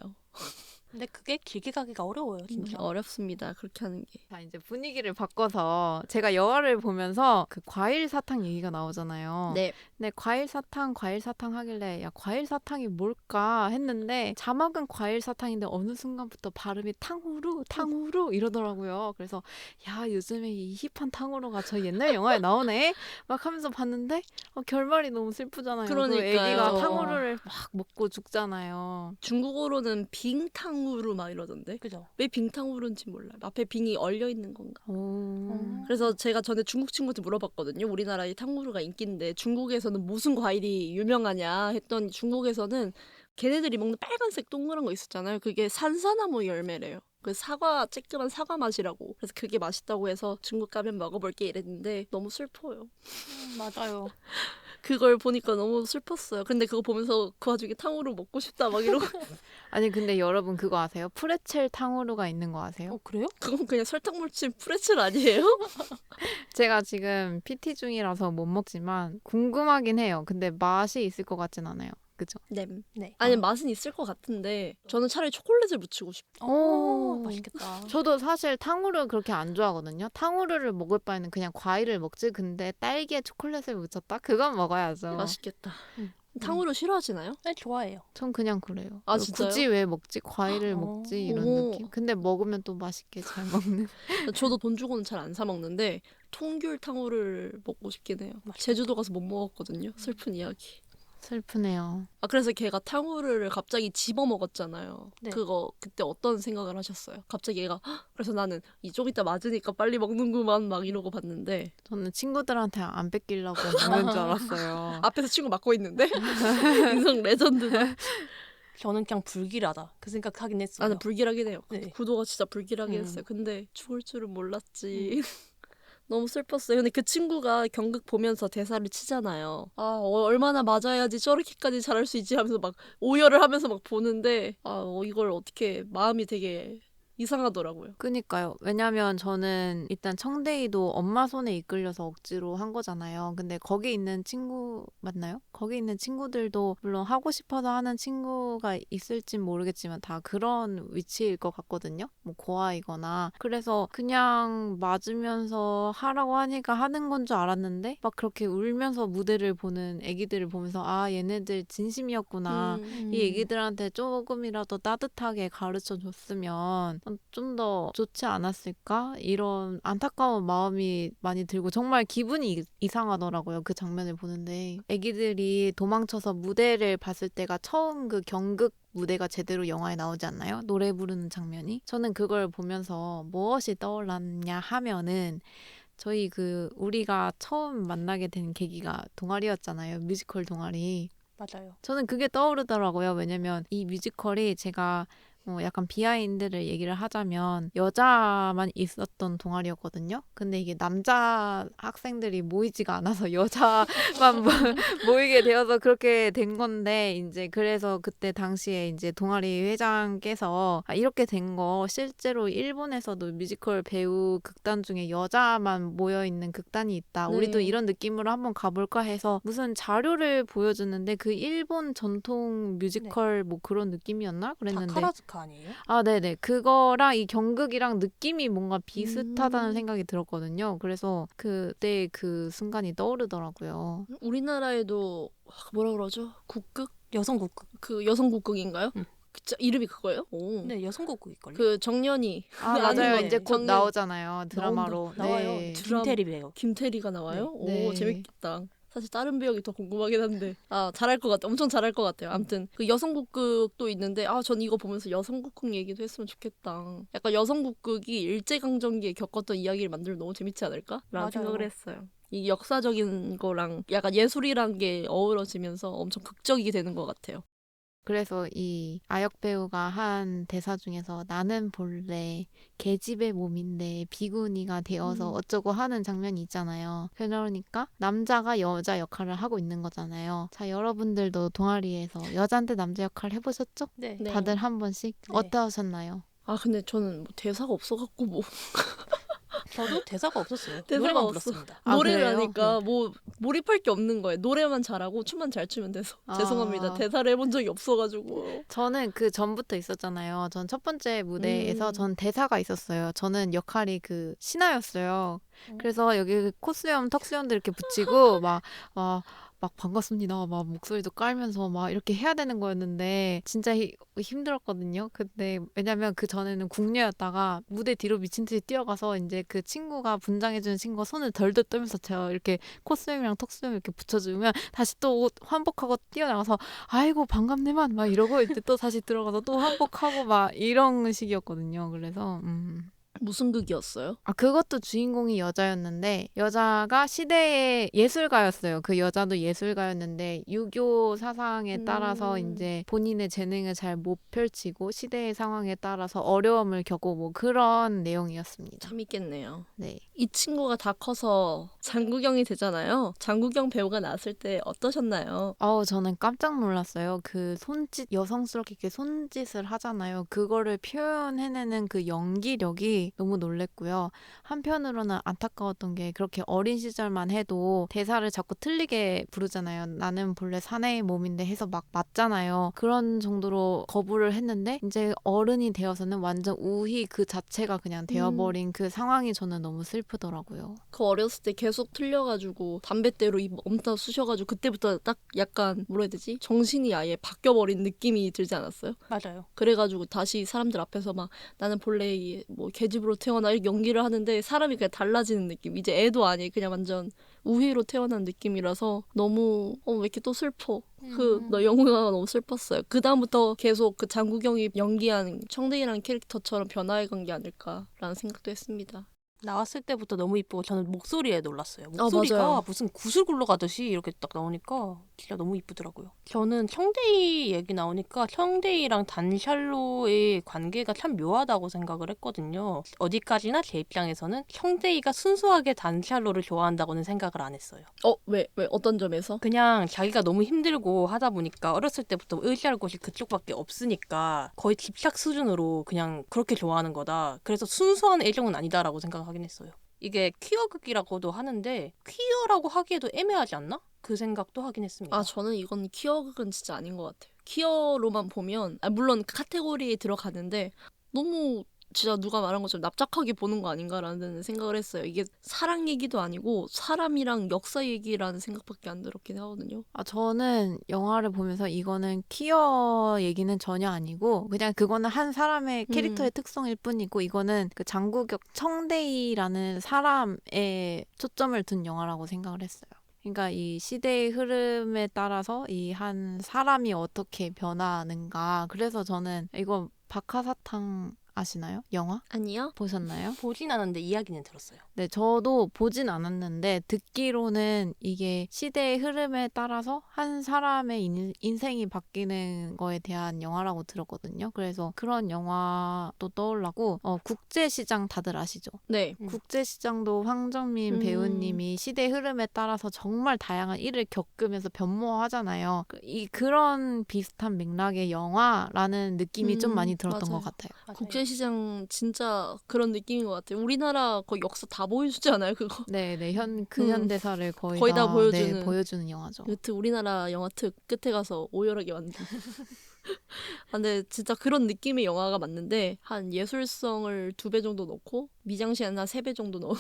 근데 그게 길게 가기가 어려워요, 진짜. 어렵습니다. 그렇게 하는 게. 자, 이제 분위기를 바꿔서 제가 영화를 보면서 그 과일 사탕 얘기가 나오잖아요. 네. 근데 과일 사탕 하길래 야, 과일 사탕이 뭘까 했는데 자막은 과일 사탕인데 어느 순간부터 발음이 탕후루 이러더라고요. 그래서 야, 요즘에 이 힙한 탕후루가 저 옛날 영화에 나오네? 막 하면서 봤는데 결말이 너무 슬프잖아요. 그 그러니까요. 애기가 탕후루를 막 먹고 죽잖아요. 중국어로는 빙탕후루 막 이러던데. 그죠? 왜 빙탕후루인지 몰라요. 앞에 빙이 얼려 있는 건가? 오. 그래서 제가 전에 중국 친구한테 물어봤거든요. 우리나라에 탕후루가 인기인데 중국에서는 무슨 과일이 유명하냐 했더니 중국에서는 걔네들이 먹는 빨간색 동그란 거 있었잖아요. 그게 산사나무 열매래요. 그 사과 쬐끄만 사과 맛이라고. 그래서 그게 맛있다고 해서 중국 가면 먹어볼게 이랬는데 너무 슬퍼요. 맞아요. 그걸 보니까 너무 슬펐어요. 근데 그거 보면서 그 와중에 탕후루 먹고 싶다 막 이러고 아니 근데 여러분 그거 아세요? 프레첼 탕후루가 있는 거 아세요? 그래요? 그건 그냥 설탕 묻힌 프레첼 아니에요? 제가 지금 PT 중이라서 못 먹지만 궁금하긴 해요. 근데 맛이 있을 것 같진 않아요. 그죠? 네. 네. 아니 맛은 있을 것 같은데 저는 차라리 초콜릿을 묻히고 싶어요. 오, 맛있겠다. 저도 사실 탕후루 그렇게 안 좋아하거든요. 탕후루를 먹을 바에는 그냥 과일을 먹지. 근데 딸기에 초콜릿을 묻혔다? 그건 먹어야죠. 맛있겠다. 음. 탕후루 싫어하시나요? 네, 좋아해요. 전 그냥 그래요. 아, 진짜요? 굳이 왜 먹지? 과일을 어. 먹지? 이런 오. 느낌. 근데 먹으면 또 맛있게 잘 먹는. 저도 돈 주고는 잘 안 사 먹는데 통귤 탕후루를 먹고 싶긴 해요. 맛있겠다. 제주도 가서 못 먹었거든요. 슬픈 이야기. 슬프네요. 아 그래서 걔가 탕후루를 갑자기 집어 먹었잖아요. 네. 그거 그때 어떤 생각을 하셨어요? 갑자기 얘가 "헉!" 그래서 나는 좀 이따 맞으니까 빨리 먹는구만 막 이러고 봤는데 저는 친구들한테 안 뺏기려고 먹는 줄 알았어요. 앞에서 친구 맞고 있는데 인성 레전드다. 저는 그냥 불길하다. 그 생각하긴 했어요. 나는 불길하긴 해요. 네. 구도가 진짜 불길하긴 했어요. 근데 죽을 줄은 몰랐지. 너무 슬펐어요. 근데 그 친구가 경극 보면서 대사를 치잖아요. 아 얼마나 맞아야지 저렇게까지 잘할 수 있지 하면서 막 오열을 하면서 막 보는데 이걸 어떻게 마음이 되게 이상하더라고요. 그니까요. 왜냐면 저는 일단 청대이도 엄마 손에 이끌려서 억지로 한 거잖아요. 근데 거기 있는 친구 맞나요? 거기 있는 친구들도 물론 하고 싶어서 하는 친구가 있을진 모르겠지만 다 그런 위치일 것 같거든요. 뭐 고아이거나. 그래서 그냥 맞으면서 하라고 하니까 하는 건 줄 알았는데 막 그렇게 울면서 무대를 보는 애기들을 보면서 아 얘네들 진심이었구나. 이 애기들한테 조금이라도 따뜻하게 가르쳐 줬으면 좀 더 좋지 않았을까? 이런 안타까운 마음이 많이 들고 정말 기분이 이상하더라고요. 그 장면을 보는데 애기들이 도망쳐서 무대를 봤을 때가 처음 그 경극 무대가 제대로 영화에 나오지 않나요? 노래 부르는 장면이. 저는 그걸 보면서 무엇이 떠올랐냐 하면은 저희 우리가 처음 만나게 된 계기가 동아리였잖아요. 뮤지컬 동아리. 맞아요. 저는 그게 떠오르더라고요. 왜냐면 이 뮤지컬이 제가 약간 비하인드를 얘기를 하자면 여자만 있었던 동아리였거든요. 근데 이게 남자 학생들이 모이지가 않아서 여자만 모이게 되어서 그렇게 된 건데 이제 그래서 그때 당시에 이제 동아리 회장께서 이렇게 된 거 실제로 일본에서도 뮤지컬 배우 극단 중에 여자만 모여 있는 극단이 있다. 우리도 네. 이런 느낌으로 한번 가볼까 해서 무슨 자료를 보여주는데 그 일본 전통 뮤지컬 뭐 그런 느낌이었나? 그랬는데 다카라즈카 아니에요? 네네. 그거랑 이 경극이랑 느낌이 뭔가 비슷하다는 음. 생각이 들었거든요. 그래서 그때 그 순간이 떠오르더라고요. 우리나라에도 뭐라 그러죠? 국극? 여성 국극. 그 여성 국극인가요? 응. 이름이 그거예요? 오. 네, 여성 국극일걸요? 그 정연이 아는 맞아요. 거 이제 곧 정연 나오잖아요. 드라마로. 나와요. 네. 김태리 배우. 김태리가 나와요? 오, 네. 재밌겠다. 사실 다른 배역이 더 궁금하긴 한데 잘할 것 같아. 엄청 잘할 것 같아요. 아무튼 그 여성국극도 있는데 전 이거 보면서 여성국극 얘기도 했으면 좋겠다. 약간 여성국극이 일제강점기에 겪었던 이야기를 만들면 너무 재밌지 않을까? 라는 맞아요. 생각을 했어요. 이 역사적인 거랑 약간 예술이란 게 어우러지면서 엄청 극적이게 되는 것 같아요. 그래서 이 아역 배우가 한 대사 중에서 나는 본래 계집의 몸인데 비구니가 되어서 어쩌고 하는 장면이 있잖아요. 그러니까 남자가 여자 역할을 하고 있는 거잖아요. 자, 여러분들도 동아리에서 여자한테 남자 역할 해보셨죠? 네. 네. 다들 한 번씩 네. 어떠셨나요? 근데 저는 뭐 대사가 없어갖고 뭐 저도 대사가 없었어요. 대사가 노래만 없어. 불렀습니다. 노래를 그래요? 하니까 뭐 몰입할 게 없는 거예요. 노래만 잘하고 춤만 잘 추면 돼서 죄송합니다. 대사를 해본 적이 없어가지고. 저는 그 전부터 있었잖아요. 전 첫 번째 무대에서 전 대사가 있었어요. 저는 역할이 그 신하였어요. 그래서 여기 콧수염, 턱수염도 이렇게 붙이고 막 반갑습니다. 막 목소리도 깔면서 막 이렇게 해야 되는 거였는데 진짜 힘들었거든요. 근데 왜냐면 그 전에는 국녀였다가 무대 뒤로 미친 듯이 뛰어가서 이제 그 친구가 분장해주는 친구가 손을 덜덜 떨면서 제가 이렇게 콧수염이랑 턱수염 이렇게 붙여주면 다시 또 옷 환복하고 뛰어나가서 아이고 반갑네만 막 이러고 이제 또 다시 들어가서 또 환복하고 막 이런 식이었거든요. 그래서 무슨 극이었어요? 그것도 주인공이 여자였는데 여자가 시대의 예술가였어요. 그 여자도 예술가였는데 유교 사상에 따라서 이제 본인의 재능을 잘 못 펼치고 시대의 상황에 따라서 어려움을 겪고 뭐 그런 내용이었습니다. 재밌겠네요. 네. 이 친구가 다 커서 장국영이 되잖아요. 장국영 배우가 나왔을 때 어떠셨나요? 저는 깜짝 놀랐어요. 그 손짓, 여성스럽게 이렇게 손짓을 하잖아요. 그거를 표현해내는 그 연기력이 너무 놀랬고요. 한편으로는 안타까웠던 게 그렇게 어린 시절만 해도 대사를 자꾸 틀리게 부르잖아요. 나는 본래 사내의 몸인데 해서 막 맞잖아요. 그런 정도로 거부를 했는데 이제 어른이 되어서는 완전 우희 그 자체가 그냥 되어버린 그 상황이 저는 너무 슬프더라고요. 그 어렸을 때 계속 틀려가지고 담뱃대로 입 엄청 쑤셔가지고 그때부터 딱 약간 뭐라 해야 되지? 정신이 아예 바뀌어버린 느낌이 들지 않았어요? 맞아요. 그래가지고 다시 사람들 앞에서 막 나는 본래 뭐 계집으로 태어나 이렇게 연기를 하는데 사람이 그냥 달라지는 느낌. 이제 애도 아니 그냥 완전 우희로 태어난 느낌이라서 너무 왜 이렇게 또 슬퍼. 너 영화가 너무 슬펐어요. 그 다음부터 계속 그 장국영이 연기한 청대이라는 캐릭터처럼 변화해간 게 아닐까라는 생각도 했습니다. 나왔을 때부터 너무 이쁘고 저는 목소리에 놀랐어요. 목소리가 맞아요. 무슨 구슬 굴러가듯이 이렇게 딱 나오니까 진짜 너무 이쁘더라고요. 저는 청데이 얘기 나오니까 청데이랑 단샬로의 관계가 참 묘하다고 생각을 했거든요. 어디까지나 제 입장에서는 청데이가 순수하게 단샬로를 좋아한다고는 생각을 안 했어요. 왜 어떤 점에서? 그냥 자기가 너무 힘들고 하다 보니까 어렸을 때부터 의지할 곳이 그쪽밖에 없으니까 거의 집착 수준으로 그냥 그렇게 좋아하는 거다. 그래서 순수한 애정은 아니다라고 생각하긴 했어요. 이게 퀴어극이라고도 하는데 퀴어라고 하기에도 애매하지 않나? 그 생각도 하긴 했습니다. 저는 이건 퀴어극은 진짜 아닌 것 같아요. 퀴어로만 보면 물론 카테고리에 들어가는데 너무 진짜 누가 말한 것처럼 납작하게 보는 거 아닌가라는 생각을 했어요. 이게 사랑 얘기도 아니고 사람이랑 역사 얘기라는 생각밖에 안 들었긴 하거든요. 저는 영화를 보면서 이거는 퀴어 얘기는 전혀 아니고 그냥 그거는 한 사람의 캐릭터의 특성일 뿐이고 이거는 그 장국영 청대이라는 사람에 초점을 둔 영화라고 생각을 했어요. 그러니까 이 시대의 흐름에 따라서 이 한 사람이 어떻게 변하는가. 그래서 저는 이거 박하사탕 아시나요? 영화? 아니요? 보셨나요? 보진 않았는데 이야기는 들었어요. 네, 저도 보진 않았는데 듣기로는 이게 시대의 흐름에 따라서 한 사람의 인생이 바뀌는 거에 대한 영화라고 들었거든요. 그래서 그런 영화도 떠올라고 국제시장 다들 아시죠? 네. 국제시장도 황정민 배우님이 시대 흐름에 따라서 정말 다양한 일을 겪으면서 변모하잖아요. 그런 비슷한 맥락의 영화라는 느낌이 좀 많이 들었던 맞아요. 것 같아요. 맞아요. 국제시장 진짜 그런 느낌인 것 같아요. 우리나라 거의 역사 다 보여주지 않아요, 그거? 네, 근현대사를 거의 다 보여주는. 네, 보여주는 영화죠. 여튼 우리나라 영화 특 끝에 가서 오열하게 만든. 근데 진짜 그런 느낌의 영화가 맞는데 한 예술성을 2배 정도 넣고 미장센 한 3배 정도 넣은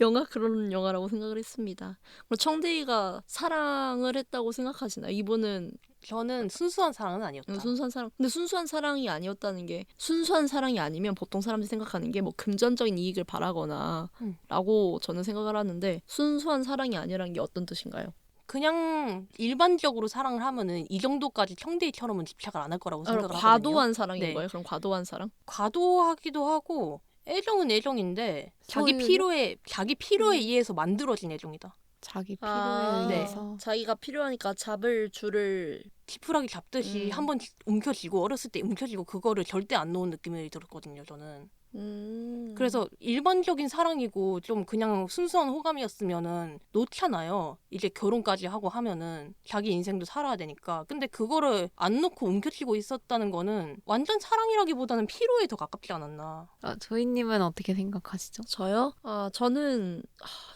영화 그런 영화라고 생각을 했습니다. 그리고 청대희가 사랑을 했다고 생각하시나요? 이분은 저는 순수한 사랑은 아니었다. 순수한 사랑. 근데 순수한 사랑이 아니었다는 게 순수한 사랑이 아니면 보통 사람들이 생각하는 게 뭐 금전적인 이익을 바라거나 라고 저는 생각을 하는데 순수한 사랑이 아니라는 게 어떤 뜻인가요? 그냥 일반적으로 사랑을 하면은 이 정도까지 청대희처럼은 집착을 안 할 거라고 생각을 하거든요. 과도한 사랑인 네. 거예요? 그럼 과도한 사랑? 과도하기도 하고 애정은 애정인데 자기 필요에 의해서 만들어진 애정이다. 자기 필요에 네. 의해서. 자기가 필요하니까 잡을 줄을 지푸라기 잡듯이 한번 움켜쥐고 어렸을 때 움켜쥐고 그거를 절대 안 놓은 느낌이 들었거든요. 저는. 그래서 일반적인 사랑이고 좀 그냥 순수한 호감이었으면은 놓잖아요. 이제 결혼까지 하고 하면은 자기 인생도 살아야 되니까. 근데 그거를 안 놓고 움켜쥐고 있었다는 거는 완전 사랑이라기보다는 피로에 더 가깝지 않았나. 조이님은 어떻게 생각하시죠? 저요? 저는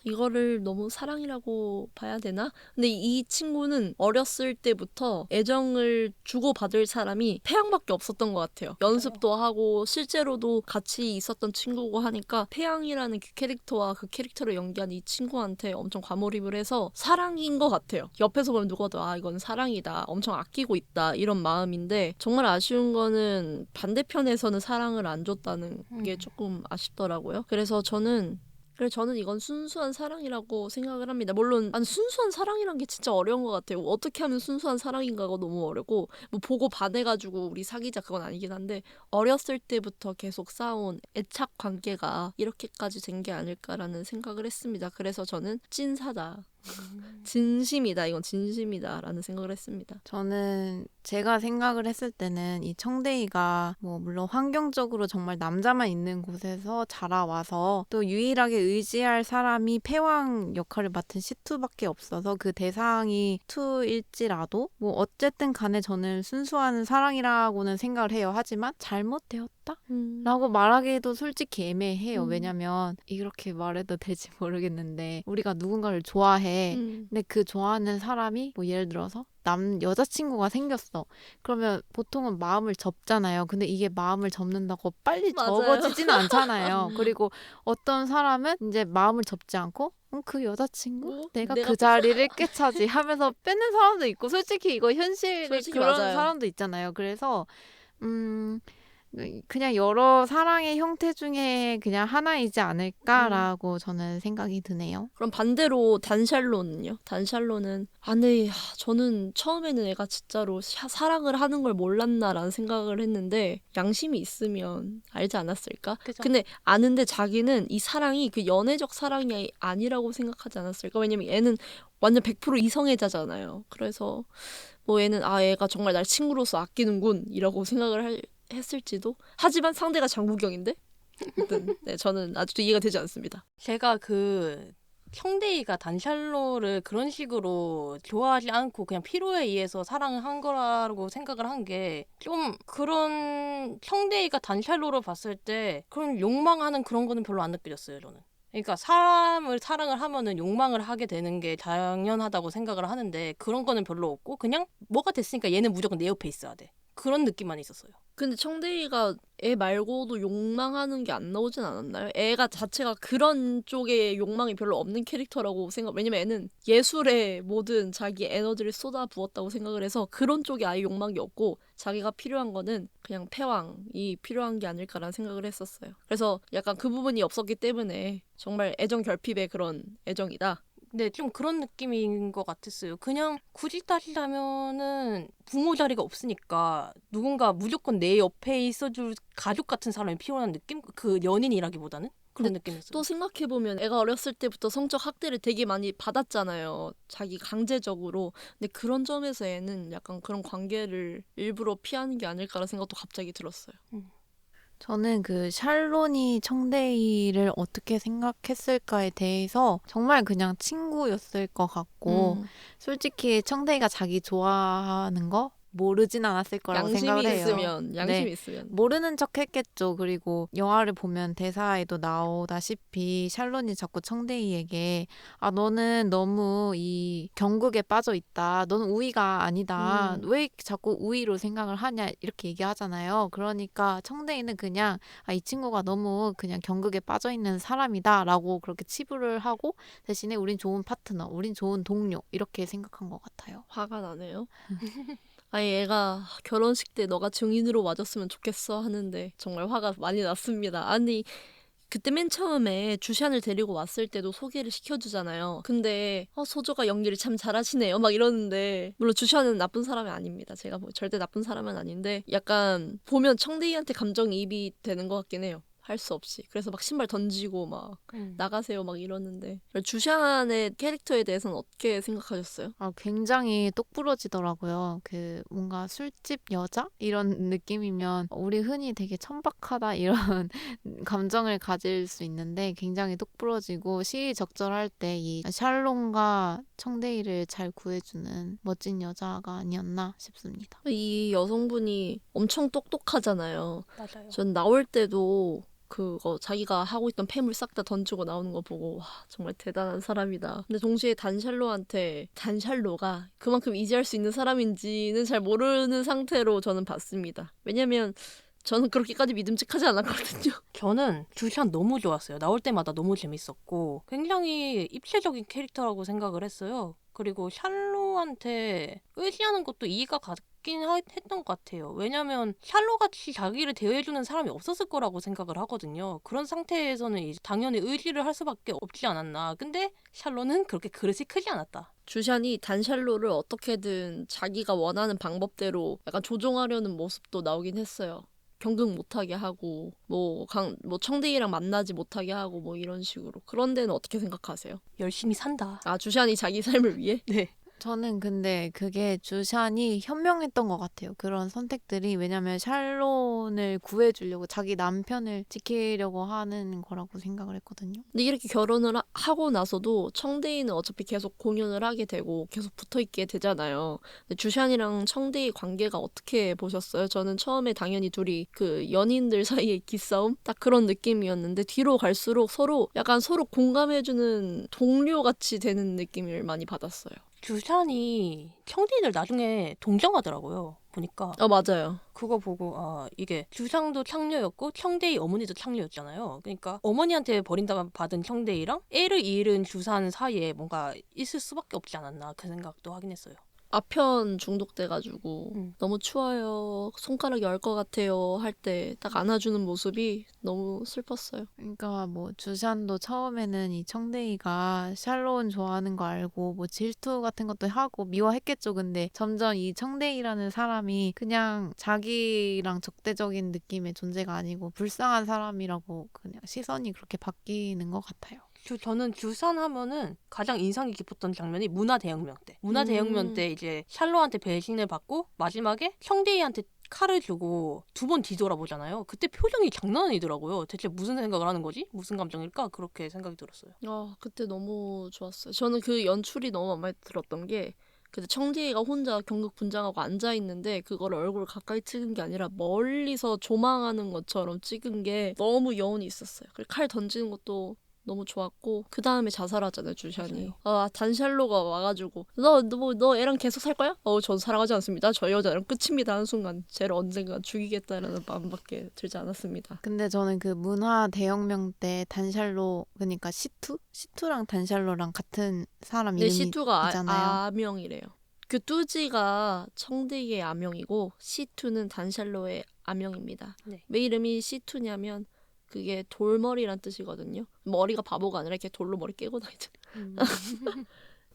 이거를 너무 사랑이라고 봐야 되나? 근데 이 친구는 어렸을 때부터 애정을 주고받을 사람이 태양밖에 없었던 것 같아요. 연습도 하고 실제로도 같이 있었던 친구고 하니까 태양이라는 그 캐릭터와 그 캐릭터를 연기한 이 친구한테 엄청 과몰입을 해서 사랑인 것 같아요. 옆에서 보면 누가도 이건 사랑이다. 엄청 아끼고 있다. 이런 마음인데 정말 아쉬운 거는 반대편에서는 사랑을 안 줬다는 게 조금 아쉽더라고요. 그래서 저는 이건 순수한 사랑이라고 생각을 합니다. 물론 순수한 사랑이란 게 진짜 어려운 것 같아요. 어떻게 하면 순수한 사랑인가가 너무 어렵고 뭐 보고 반해가지고 우리 사귀자 그건 아니긴 한데 어렸을 때부터 계속 쌓아온 애착 관계가 이렇게까지 된 게 아닐까라는 생각을 했습니다. 그래서 저는 찐사다. 진심이다. 이건 진심이다라는 생각을 했습니다. 저는 제가 생각을 했을 때는 이 청대희가 뭐 물론 환경적으로 정말 남자만 있는 곳에서 자라와서 또 유일하게 의지할 사람이 패왕 역할을 맡은 시투밖에 없어서 그 대상이 투일지라도 뭐 어쨌든 간에 저는 순수한 사랑이라고는 생각을 해요. 하지만 잘못되었다? 라고 말하기도 솔직히 애매해요. 왜냐면 이렇게 말해도 될지 모르겠는데 우리가 누군가를 좋아해. 근데 그 좋아하는 사람이 뭐 예를 들어서 여자친구가 생겼어. 그러면 보통은 마음을 접잖아요. 근데 이게 마음을 접는다고 빨리 맞아요. 접어지지는 않잖아요. 그리고 어떤 사람은 이제 마음을 접지 않고 그 여자친구? 뭐? 내가 내가 그 자리를 꿰차지 하면서 뺏는 사람도 있고 솔직히 이거 현실에 솔직히 그런 맞아요. 사람도 있잖아요. 그래서 그냥 여러 사랑의 형태 중에 그냥 하나이지 않을까라고 저는 생각이 드네요. 그럼 반대로 단샬로는요? 단샬로는 네, 저는 처음에는 애가 진짜로 사랑을 하는 걸 몰랐나라는 생각을 했는데 양심이 있으면 알지 않았을까? 그죠. 근데 아는데 자기는 이 사랑이 그 연애적 사랑이 아니라고 생각하지 않았을까? 왜냐면 애는 완전 100% 이성애자잖아요. 그래서 뭐 얘는 애가 정말 날 친구로서 아끼는군 이라고 생각을 했을지도. 하지만 상대가 장국영인데? 네, 저는 아직도 이해가 되지 않습니다. 제가 청대희가 단샬로를 그런 식으로 좋아하지 않고 그냥 필요에 의해서 사랑을 한 거라고 생각을 한 게 좀 그런 청대희가 단샬로를 봤을 때 그런 욕망하는 그런 거는 별로 안 느껴졌어요, 저는. 그러니까 사람을 사랑을 하면은 욕망을 하게 되는 게 당연하다고 생각을 하는데 그런 거는 별로 없고 그냥 뭐가 됐으니까 얘는 무조건 내 옆에 있어야 돼. 그런 느낌만 있었어요. 근데 청대희가 애 말고도 욕망하는 게 안 나오진 않았나요? 애가 자체가 그런 쪽에 욕망이 별로 없는 캐릭터라고 왜냐면 애는 예술에 모든 자기 에너지를 쏟아 부었다고 생각을 해서 그런 쪽에 아예 욕망이 없고 자기가 필요한 거는 그냥 패왕이 필요한 게 아닐까라는 생각을 했었어요. 그래서 약간 그 부분이 없었기 때문에 정말 애정 결핍의 그런 애정이다. 네, 좀 그런 느낌인 것 같았어요. 그냥 굳이 따지자면은 부모 자리가 없으니까 누군가 무조건 내 옆에 있어줄 가족 같은 사람이 필요한 느낌? 그 연인이라기보다는 그런 느낌이었어요. 또 생각해보면 애가 어렸을 때부터 성적 학대를 되게 많이 받았잖아요. 자기 강제적으로. 근데 그런 점에서 애는 약간 그런 관계를 일부러 피하는 게 아닐까라는 생각도 갑자기 들었어요. 저는 그 샬론이 청데이를 어떻게 생각했을까에 대해서 정말 그냥 친구였을 것 같고 솔직히 청데이가 자기 좋아하는 거 모르진 않았을 거라고 생각을 해요. 양심이 있으면. 모르는 척 했겠죠. 그리고 영화를 보면 대사에도 나오다시피 샬론이 자꾸 청데이에게 아 너는 너무 이 경극에 빠져 있다. 너는 우위가 아니다. 왜 자꾸 우위로 생각을 하냐 이렇게 얘기하잖아요. 그러니까 청데이는 그냥 아, 이 친구가 너무 그냥 경극에 빠져 있는 사람이다라고 그렇게 치부를 하고 대신에 우린 좋은 파트너, 우린 좋은 동료 이렇게 생각한 것 같아요. 화가 나네요. 아니 애가 결혼식 때 너가 증인으로 와줬으면 좋겠어 하는데 정말 화가 많이 났습니다. 아니 그때 맨 처음에 주샨을 데리고 왔을 때도 소개를 시켜주잖아요. 근데 소저가 연기를 참 잘하시네요 막 이러는데 물론 주샨은 나쁜 사람이 아닙니다. 제가 뭐 절대 나쁜 사람은 아닌데 약간 보면 청대이한테 감정이입이 되는 것 같긴 해요. 할 수 없이. 그래서 막 신발 던지고 막 나가세요 막 이러는데 주샨의 캐릭터에 대해서는 어떻게 생각하셨어요? 아, 굉장히 똑부러지더라고요. 그 뭔가 술집 여자 이런 느낌이면 우리 흔히 되게 천박하다 이런 감정을 가질 수 있는데 굉장히 똑부러지고 시의적절할 때 이 샬롬과 청데이를 잘 구해주는 멋진 여자가 아니었나 싶습니다. 이 여성분이 엄청 똑똑하잖아요. 맞아요. 전 나올 때도 그거 자기가 하고 있던 폐물 싹 다 던지고 나오는 거 보고 와 정말 대단한 사람이다. 근데 동시에 단샬로가 그만큼 이지할 수 있는 사람인지는 잘 모르는 상태로 저는 봤습니다. 왜냐면 저는 그렇게까지 믿음직하지 않았거든요. 저는 주샨 너무 좋았어요. 나올 때마다 너무 재밌었고 굉장히 입체적인 캐릭터라고 생각을 했어요. 그리고 샬로한테 의지하는 것도 이해가 갔긴 했던 것 같아요. 왜냐면 샬로같이 자기를 대해주는 사람이 없었을 거라고 생각을 하거든요. 그런 상태에서는 이제 당연히 의지를 할 수밖에 없지 않았나. 근데 샬로는 그렇게 그릇이 크지 않았다. 주샨이 단샬로를 어떻게든 자기가 원하는 방법대로 약간 조종하려는 모습도 나오긴 했어요. 경극 못하게 하고 뭐 청대이랑 만나지 못하게 하고 뭐 이런 식으로. 그런 데는 어떻게 생각하세요? 열심히 산다. 아 주샨이 자기 삶을 위해? 네. 저는 근데 그게 주샨이 현명했던 것 같아요. 그런 선택들이. 왜냐면 샬론을 구해주려고 자기 남편을 지키려고 하는 거라고 생각을 했거든요. 근데 이렇게 결혼을 하고 나서도 청대이는 어차피 계속 공연을 하게 되고 계속 붙어있게 되잖아요. 근데 주샨이랑 청대이 관계가 어떻게 보셨어요? 저는 처음에 당연히 둘이 그 연인들 사이의 기싸움? 딱 그런 느낌이었는데 뒤로 갈수록 약간 서로 공감해주는 동료같이 되는 느낌을 많이 받았어요. 주샨이 청디를 나중에 동정하더라고요. 보니까. 맞아요. 그거 보고 이게 주상도 창녀였고 청대이 어머니도 창녀였잖아요. 그러니까 어머니한테 버린다고 받은 청대이랑 애를 잃은 주산 사이에 뭔가 있을 수밖에 없지 않았나 그 생각도 하긴 했어요. 아편 중독돼가지고 너무 추워요. 손가락이 얼 것 같아요. 할 때 딱 안아주는 모습이 너무 슬펐어요. 그러니까 뭐 주샨도 처음에는 이 청데이가 샬론 좋아하는 거 알고 뭐 질투 같은 것도 하고 미워했겠죠. 근데 점점 이 청데이라는 사람이 그냥 자기랑 적대적인 느낌의 존재가 아니고 불쌍한 사람이라고 그냥 시선이 그렇게 바뀌는 것 같아요. 저는 주산 하면은 가장 인상이 깊었던 장면이 문화대혁명 때. 문화대혁명 때 이제 샬로한테 배신을 받고 마지막에 청대이한테 칼을 주고 두 번 뒤돌아보잖아요. 그때 표정이 장난 아니더라고요. 대체 무슨 생각을 하는 거지? 무슨 감정일까? 그렇게 생각이 들었어요. 그때 너무 좋았어요. 저는 그 연출이 너무 마음에 들었던 게 그때 청디가 혼자 경극 분장하고 앉아있는데 그거를 얼굴 가까이 찍은 게 아니라 멀리서 조망하는 것처럼 찍은 게 너무 여운이 있었어요. 그리고 칼 던지는 것도 너무 좋았고 그 다음에 자살하잖아요 주샨이. 단샬로가 와가지고 너 애랑 계속 살 거야? 전 사랑하지 않습니다. 저 여자랑 끝입니다. 한 순간 쟤를 언젠가 죽이겠다라는 마음밖에 들지 않았습니다. 근데 저는 그 문화 대혁명 때 단샬로 그러니까 시투랑 단샬로랑 같은 사람 근데 이름이 시투가 있잖아요. 아명이래요. 그 뚜지가 청대기의 아명이고 시투는 단샬로의 아명입니다. 네. 왜 이름이 시투냐면 그게 돌머리란 뜻이거든요. 머리가 바보가 아니라 이렇게 돌로 머리 깨고 다니잖아요.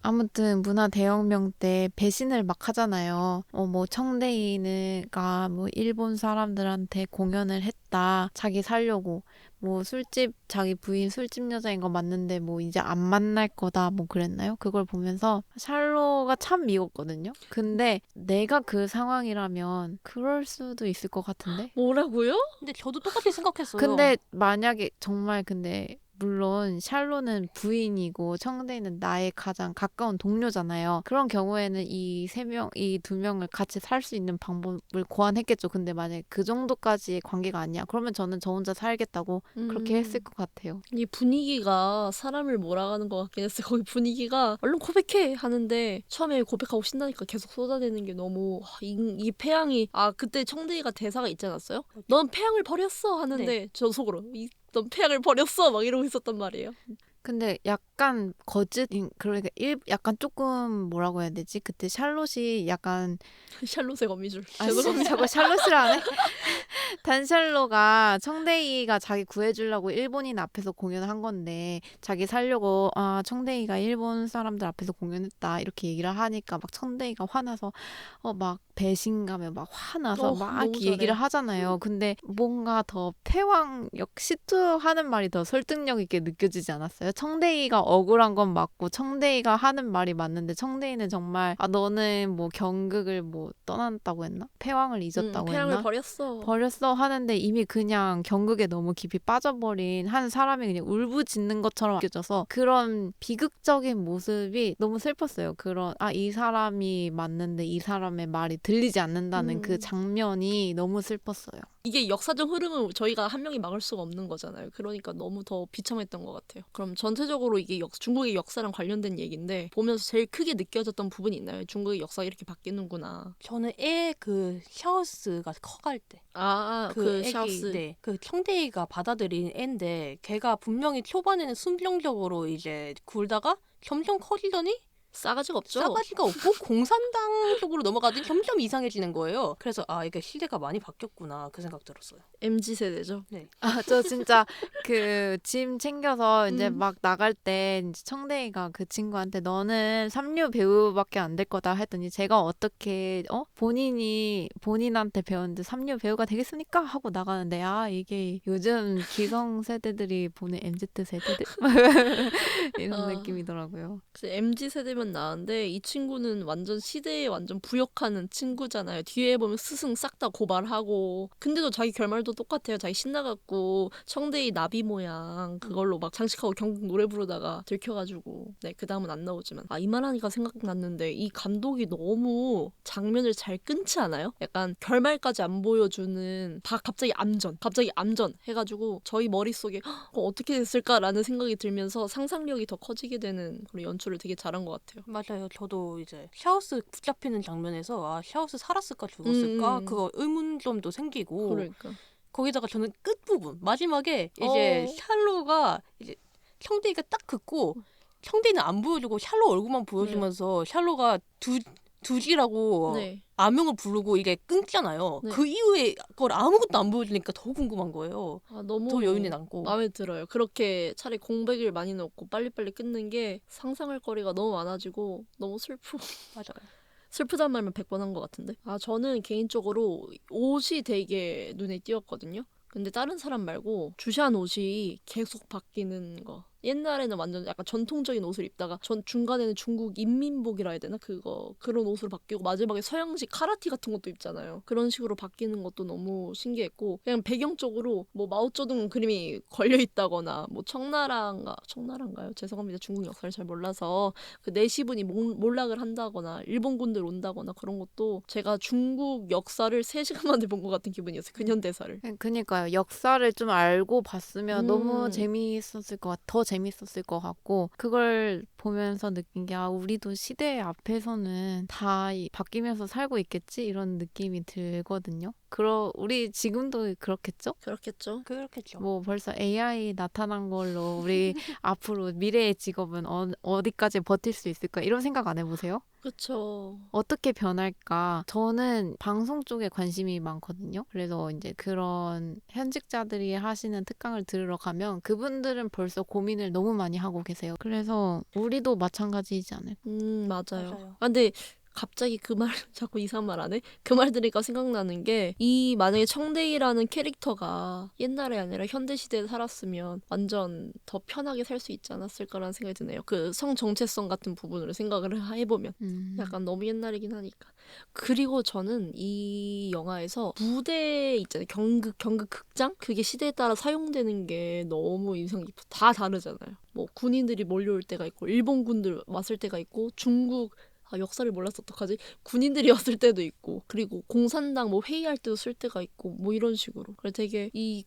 아무튼 문화 대혁명 때 배신을 막 하잖아요. 뭐 청대인가 뭐 일본 사람들한테 공연을 했다. 자기 살려고. 뭐 술집 자기 부인 술집 여자인 거 맞는데 뭐 이제 안 만날 거다 뭐 그랬나요? 그걸 보면서 샬로가 참 미웠거든요. 근데 내가 그 상황이라면 그럴 수도 있을 것 같은데. 뭐라고요? 근데 저도 똑같이 생각했어요. 근데 만약에 정말 근데 물론 샬로는 부인이고 청대인은 나의 가장 가까운 동료잖아요. 그런 경우에는 이 두 명을 같이 살 수 있는 방법을 고안했겠죠. 근데 만약에 그 정도까지의 관계가 아니야. 그러면 저는 저 혼자 살겠다고 그렇게 했을 것 같아요. 이 분위기가 사람을 몰아가는 것 같긴 했어요. 거기 분위기가 얼른 고백해 하는데 처음에 고백하고 신나니까 계속 쏟아내는 게 너무 이 패양이 그때 청대이가 대사가 있지 않았어요? 넌 패양을 버렸어 하는데 저 속으로 넌 패양을 버렸어 막 이러고 있었단 말이에요. 근데 약간 그러니까 약간 조금 뭐라고 해야 되지? 그때 샬롯이 약간 샬롯의 거미줄. 자꾸 샬롯을 하네. 단샬로가 청대이가 자기 구해주려고 일본인 앞에서 공연한 건데 자기 살려고 청대이가 일본 사람들 앞에서 공연했다 이렇게 얘기를 하니까 막 청대이가 화나서 막 배신감에 막 화나서 막 너무 얘기를 잘해. 하잖아요. 근데 뭔가 더 패왕역 시투하는 말이 더 설득력 있게 느껴지지 않았어요? 청대이가 억울한 건 맞고 청대이가 하는 말이 맞는데 청대이는 정말 너는 뭐 경극을 뭐 떠났다고 했나? 패왕을 잊었다고 패양을 했나? 버렸어. 하는데 이미 그냥 경극에 너무 깊이 빠져버린 한 사람이 그냥 울부짖는 것처럼 느껴져서 그런 비극적인 모습이 너무 슬펐어요. 이 사람이 맞는데 이 사람의 말이 들리지 않는다는 그 장면이 너무 슬펐어요. 이게 역사적 흐름을 저희가 한 명이 막을 수가 없는 거잖아요. 그러니까 너무 더 비참했던 것 같아요. 그럼 전체적으로 이게 중국의 역사랑 관련된 얘기인데 보면서 제일 크게 느껴졌던 부분이 있나요? 중국의 역사가 이렇게 바뀌는구나. 저는 그 샤오스가 커갈 때. 그 애기, 샤오스. 네, 그 청대이가 받아들인 애인데 걔가 분명히 초반에는 순병적으로 이제 굴다가 점점 커지더니 싸가지가 없죠. 싸가지가 없고 공산당 쪽으로 넘어가더니 점점 이상해지는 거예요. 그래서 이게 시대가 많이 바뀌었구나 그 생각 들었어요. MZ 세대죠. 네. 저 진짜 그 짐 챙겨서 이제 막 나갈 때 이제 청대이가 그 친구한테 너는 삼류 배우밖에 안 될 거다 했더니 제가 어떻게 본인한테 배웠는데 삼류 배우가 되겠습니까? 하고 나가는데 이게 요즘 기성 세대들이 보는 MZ 세대들 이런 느낌이더라고요. MZ 세대면 나은데 이 친구는 완전 시대에 완전 부역하는 친구잖아요. 뒤에 보면 스승 싹 다 고발하고 근데도 자기 결말도 똑같아요. 자기 신나갖고 청대이 나비 모양 그걸로 막 장식하고 경극 노래 부르다가 들켜가지고 그 다음은 안 나오지만 이 말하니까 생각났는데 이 감독이 너무 장면을 잘 끊지 않아요? 약간 결말까지 안 보여주는 갑자기 암전 해가지고 저희 머릿속에 어떻게 됐을까라는 생각이 들면서 상상력이 더 커지게 되는 그런 연출을 되게 잘한 것 같아요. 맞아요. 저도 이제 샤오스 붙잡히는 장면에서 샤오스 살았을까 죽었을까 그거 의문점도 생기고 그러니까. 거기다가 저는 끝부분 마지막에 이제 샬로가 이제 청대이가 딱 긋고 청대이는 안 보여주고 샬로 얼굴만 보여주면서 샬로가 두지라고 아명을 부르고 이게 끊잖아요. 그 이후에 그걸 아무것도 안 보여주니까 더 궁금한 거예요. 너무 더 여운이 남고. 마음에 들어요. 그렇게 차라리 공백을 많이 넣고 빨리빨리 끊는 게 상상할 거리가 너무 많아지고 너무 맞아요. 슬프단 말만 100번 한 것 같은데. 저는 개인적으로 옷이 되게 눈에 띄었거든요. 근데 다른 사람 말고 주시한 옷이 계속 바뀌는 거. 옛날에는 완전 약간 전통적인 옷을 입다가 중간에는 중국 인민복이라 해야 되나? 그런 옷으로 바뀌고 마지막에 서양식 카라티 같은 것도 입잖아요. 그런 식으로 바뀌는 것도 너무 신기했고 그냥 배경적으로 뭐 마오쩌둥 그림이 걸려있다거나 뭐 청나라인가요? 죄송합니다. 중국 역사를 잘 몰라서 그 내시분이 몰락을 한다거나 일본군들 온다거나 그런 것도 제가 중국 역사를 3시간 만에 본 것 같은 기분이었어요. 근현대사를. 그니까요. 역사를 좀 알고 봤으면 너무 재미있었을 것 같고 그걸 보면서 느낀 게 우리도 시대 앞에서는 다 바뀌면서 살고 있겠지 이런 느낌이 들거든요. 우리 지금도 그렇겠죠? 그렇겠죠. 그렇겠죠. 뭐 벌써 AI 나타난 걸로 우리 앞으로 미래의 직업은 어디까지 버틸 수 있을까 이런 생각 안 해보세요? 그쵸. 어떻게 변할까? 저는 방송 쪽에 관심이 많거든요. 그래서 이제 그런 현직자들이 하시는 특강을 들으러 가면 그분들은 벌써 고민을 너무 많이 하고 계세요. 그래서 우리도 마찬가지이지 않을까? 맞아요. 맞아요. 근데 갑자기 그 말, 자꾸 이상한 말 안 해? 그 말 들으니까 생각나는 게, 만약에 청대이라는 캐릭터가 옛날에 아니라 현대시대에 살았으면 완전 더 편하게 살 수 있지 않았을까라는 생각이 드네요. 그 성 정체성 같은 부분으로 생각을 해보면. 약간 너무 옛날이긴 하니까. 그리고 저는 이 영화에서 무대 있잖아요. 경극 극장? 그게 시대에 따라 사용되는 게 너무 인상 깊어. 다 다르잖아요. 뭐 군인들이 몰려올 때가 있고, 일본 군들 왔을 때가 있고, 중국 역사를 몰라서 어떡하지? 군인들이 왔을 때도 있고, 그리고 공산당 뭐 회의할 때도 쓸 때가 있고, 뭐 이런 식으로. 그래서 되게 이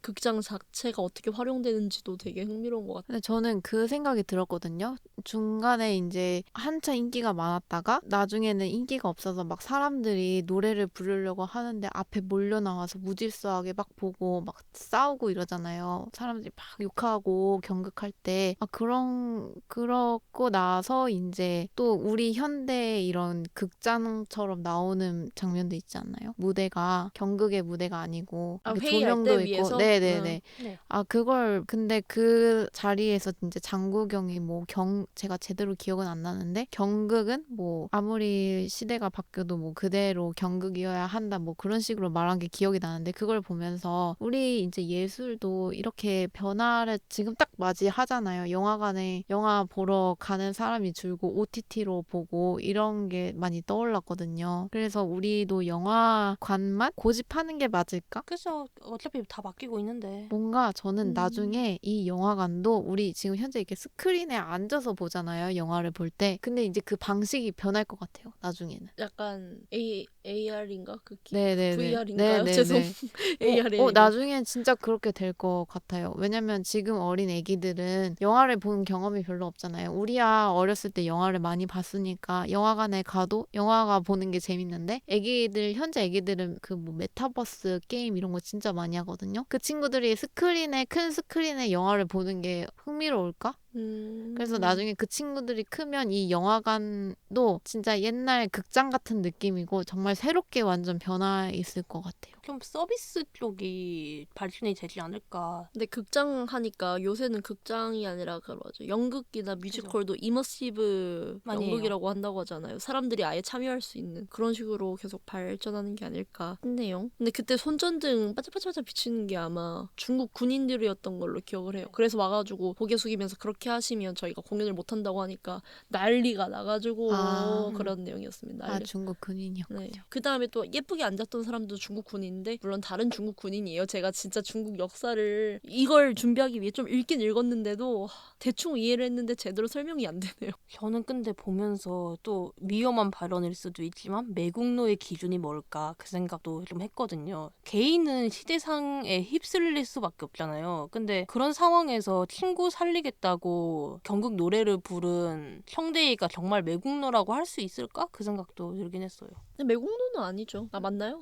극장 자체가 어떻게 활용되는지도 되게 흥미로운 것 같아요. 근데 저는 그 생각이 들었거든요. 중간에 이제 한참 인기가 많았다가 나중에는 인기가 없어서 막 사람들이 노래를 부르려고 하는데 앞에 몰려 나와서 무질서하게 막 보고 막 싸우고 이러잖아요. 사람들이 막 욕하고 경극할 때 그러고 나서 이제 또 우리 현대 이런 극장처럼 나오는 장면도 있지 않나요? 무대가 경극의 무대가 아니고 이렇게 회의할 조명도 때 있고 위에서? 네네네. 네. 그걸 근데 그 자리에서 이제 장국영이 뭐 제가 제대로 기억은 안 나는데 경극은 뭐 아무리 시대가 바뀌어도 뭐 그대로 경극이어야 한다 뭐 그런 식으로 말한 게 기억이 나는데 그걸 보면서 우리 이제 예술도 이렇게 변화를 지금 딱 맞이하잖아요. 영화관에 영화 보러 가는 사람이 줄고 OTT로 보고 이런 게 많이 떠올랐거든요. 그래서 우리도 영화관만 고집하는 게 맞을까? 그죠. 어차피 다 바뀌고 있는데. 뭔가 저는 음. 나중에 이 영화관도 우리 지금 현재 이렇게 스크린에 앉아서 보잖아요. 영화를 볼 때. 근데 이제 그 방식이 변할 것 같아요. 나중에는. 약간 AR인가? 네네네. VR인가요? 네네네. 죄송. AR이 나중엔 진짜 그렇게 될 것 같아요. 왜냐면 지금 어린 애기들은 영화를 본 경험이 별로 없잖아요. 우리야 어렸을 때 영화를 많이 봤으니까 영화관에 가도 영화가 보는 게 재밌는데 현재 애기들은 그 뭐 메타버스 게임 이런 거 진짜 많이 하거든요. 그 친구들이 큰 스크린에 영화를 보는 게 흥미로울까? 그래서 나중에 그 친구들이 크면 이 영화관도 진짜 옛날 극장 같은 느낌이고 정말 새롭게 완전 변화 있을 것 같아요. 좀 서비스 쪽이 발전이 되지 않을까. 근데 극장 하니까 요새는 극장이 아니라 그 뭐죠? 연극이나 뮤지컬도 이머시브 많이 연극이라고 한다고 하잖아요. 사람들이 아예 참여할 수 있는 그런 식으로 계속 발전하는 게 아닐까 싶네요. 근데 그때 손전등 반짝반짝 비치는 게 아마 중국 군인들이었던 걸로 기억을 해요. 그래서 와가지고 고개 숙이면서 그렇게 하시면 저희가 공연을 못 한다고 하니까 난리가 나가지고 그런 내용이었습니다. 난리. 중국 군인이었군요. 네. 그 다음에 또 예쁘게 앉았던 사람도 중국 군인인데 물론 다른 중국 군인이에요. 제가 진짜 중국 역사를 이걸 준비하기 위해 좀 읽긴 읽었는데도 대충 이해를 했는데 제대로 설명이 안 되네요. 저는 근데 보면서 또 위험한 발언일 수도 있지만 매국노의 기준이 뭘까 그 생각도 좀 했거든요. 개인은 시대상에 휩쓸릴 수밖에 없잖아요. 근데 그런 상황에서 친구 살리겠다고 경극 노래를 부른 청대이가 정말 매국노라고 할 수 있을까? 그 생각도 들긴 했어요. 근데 매국노는 아니죠. 맞나요?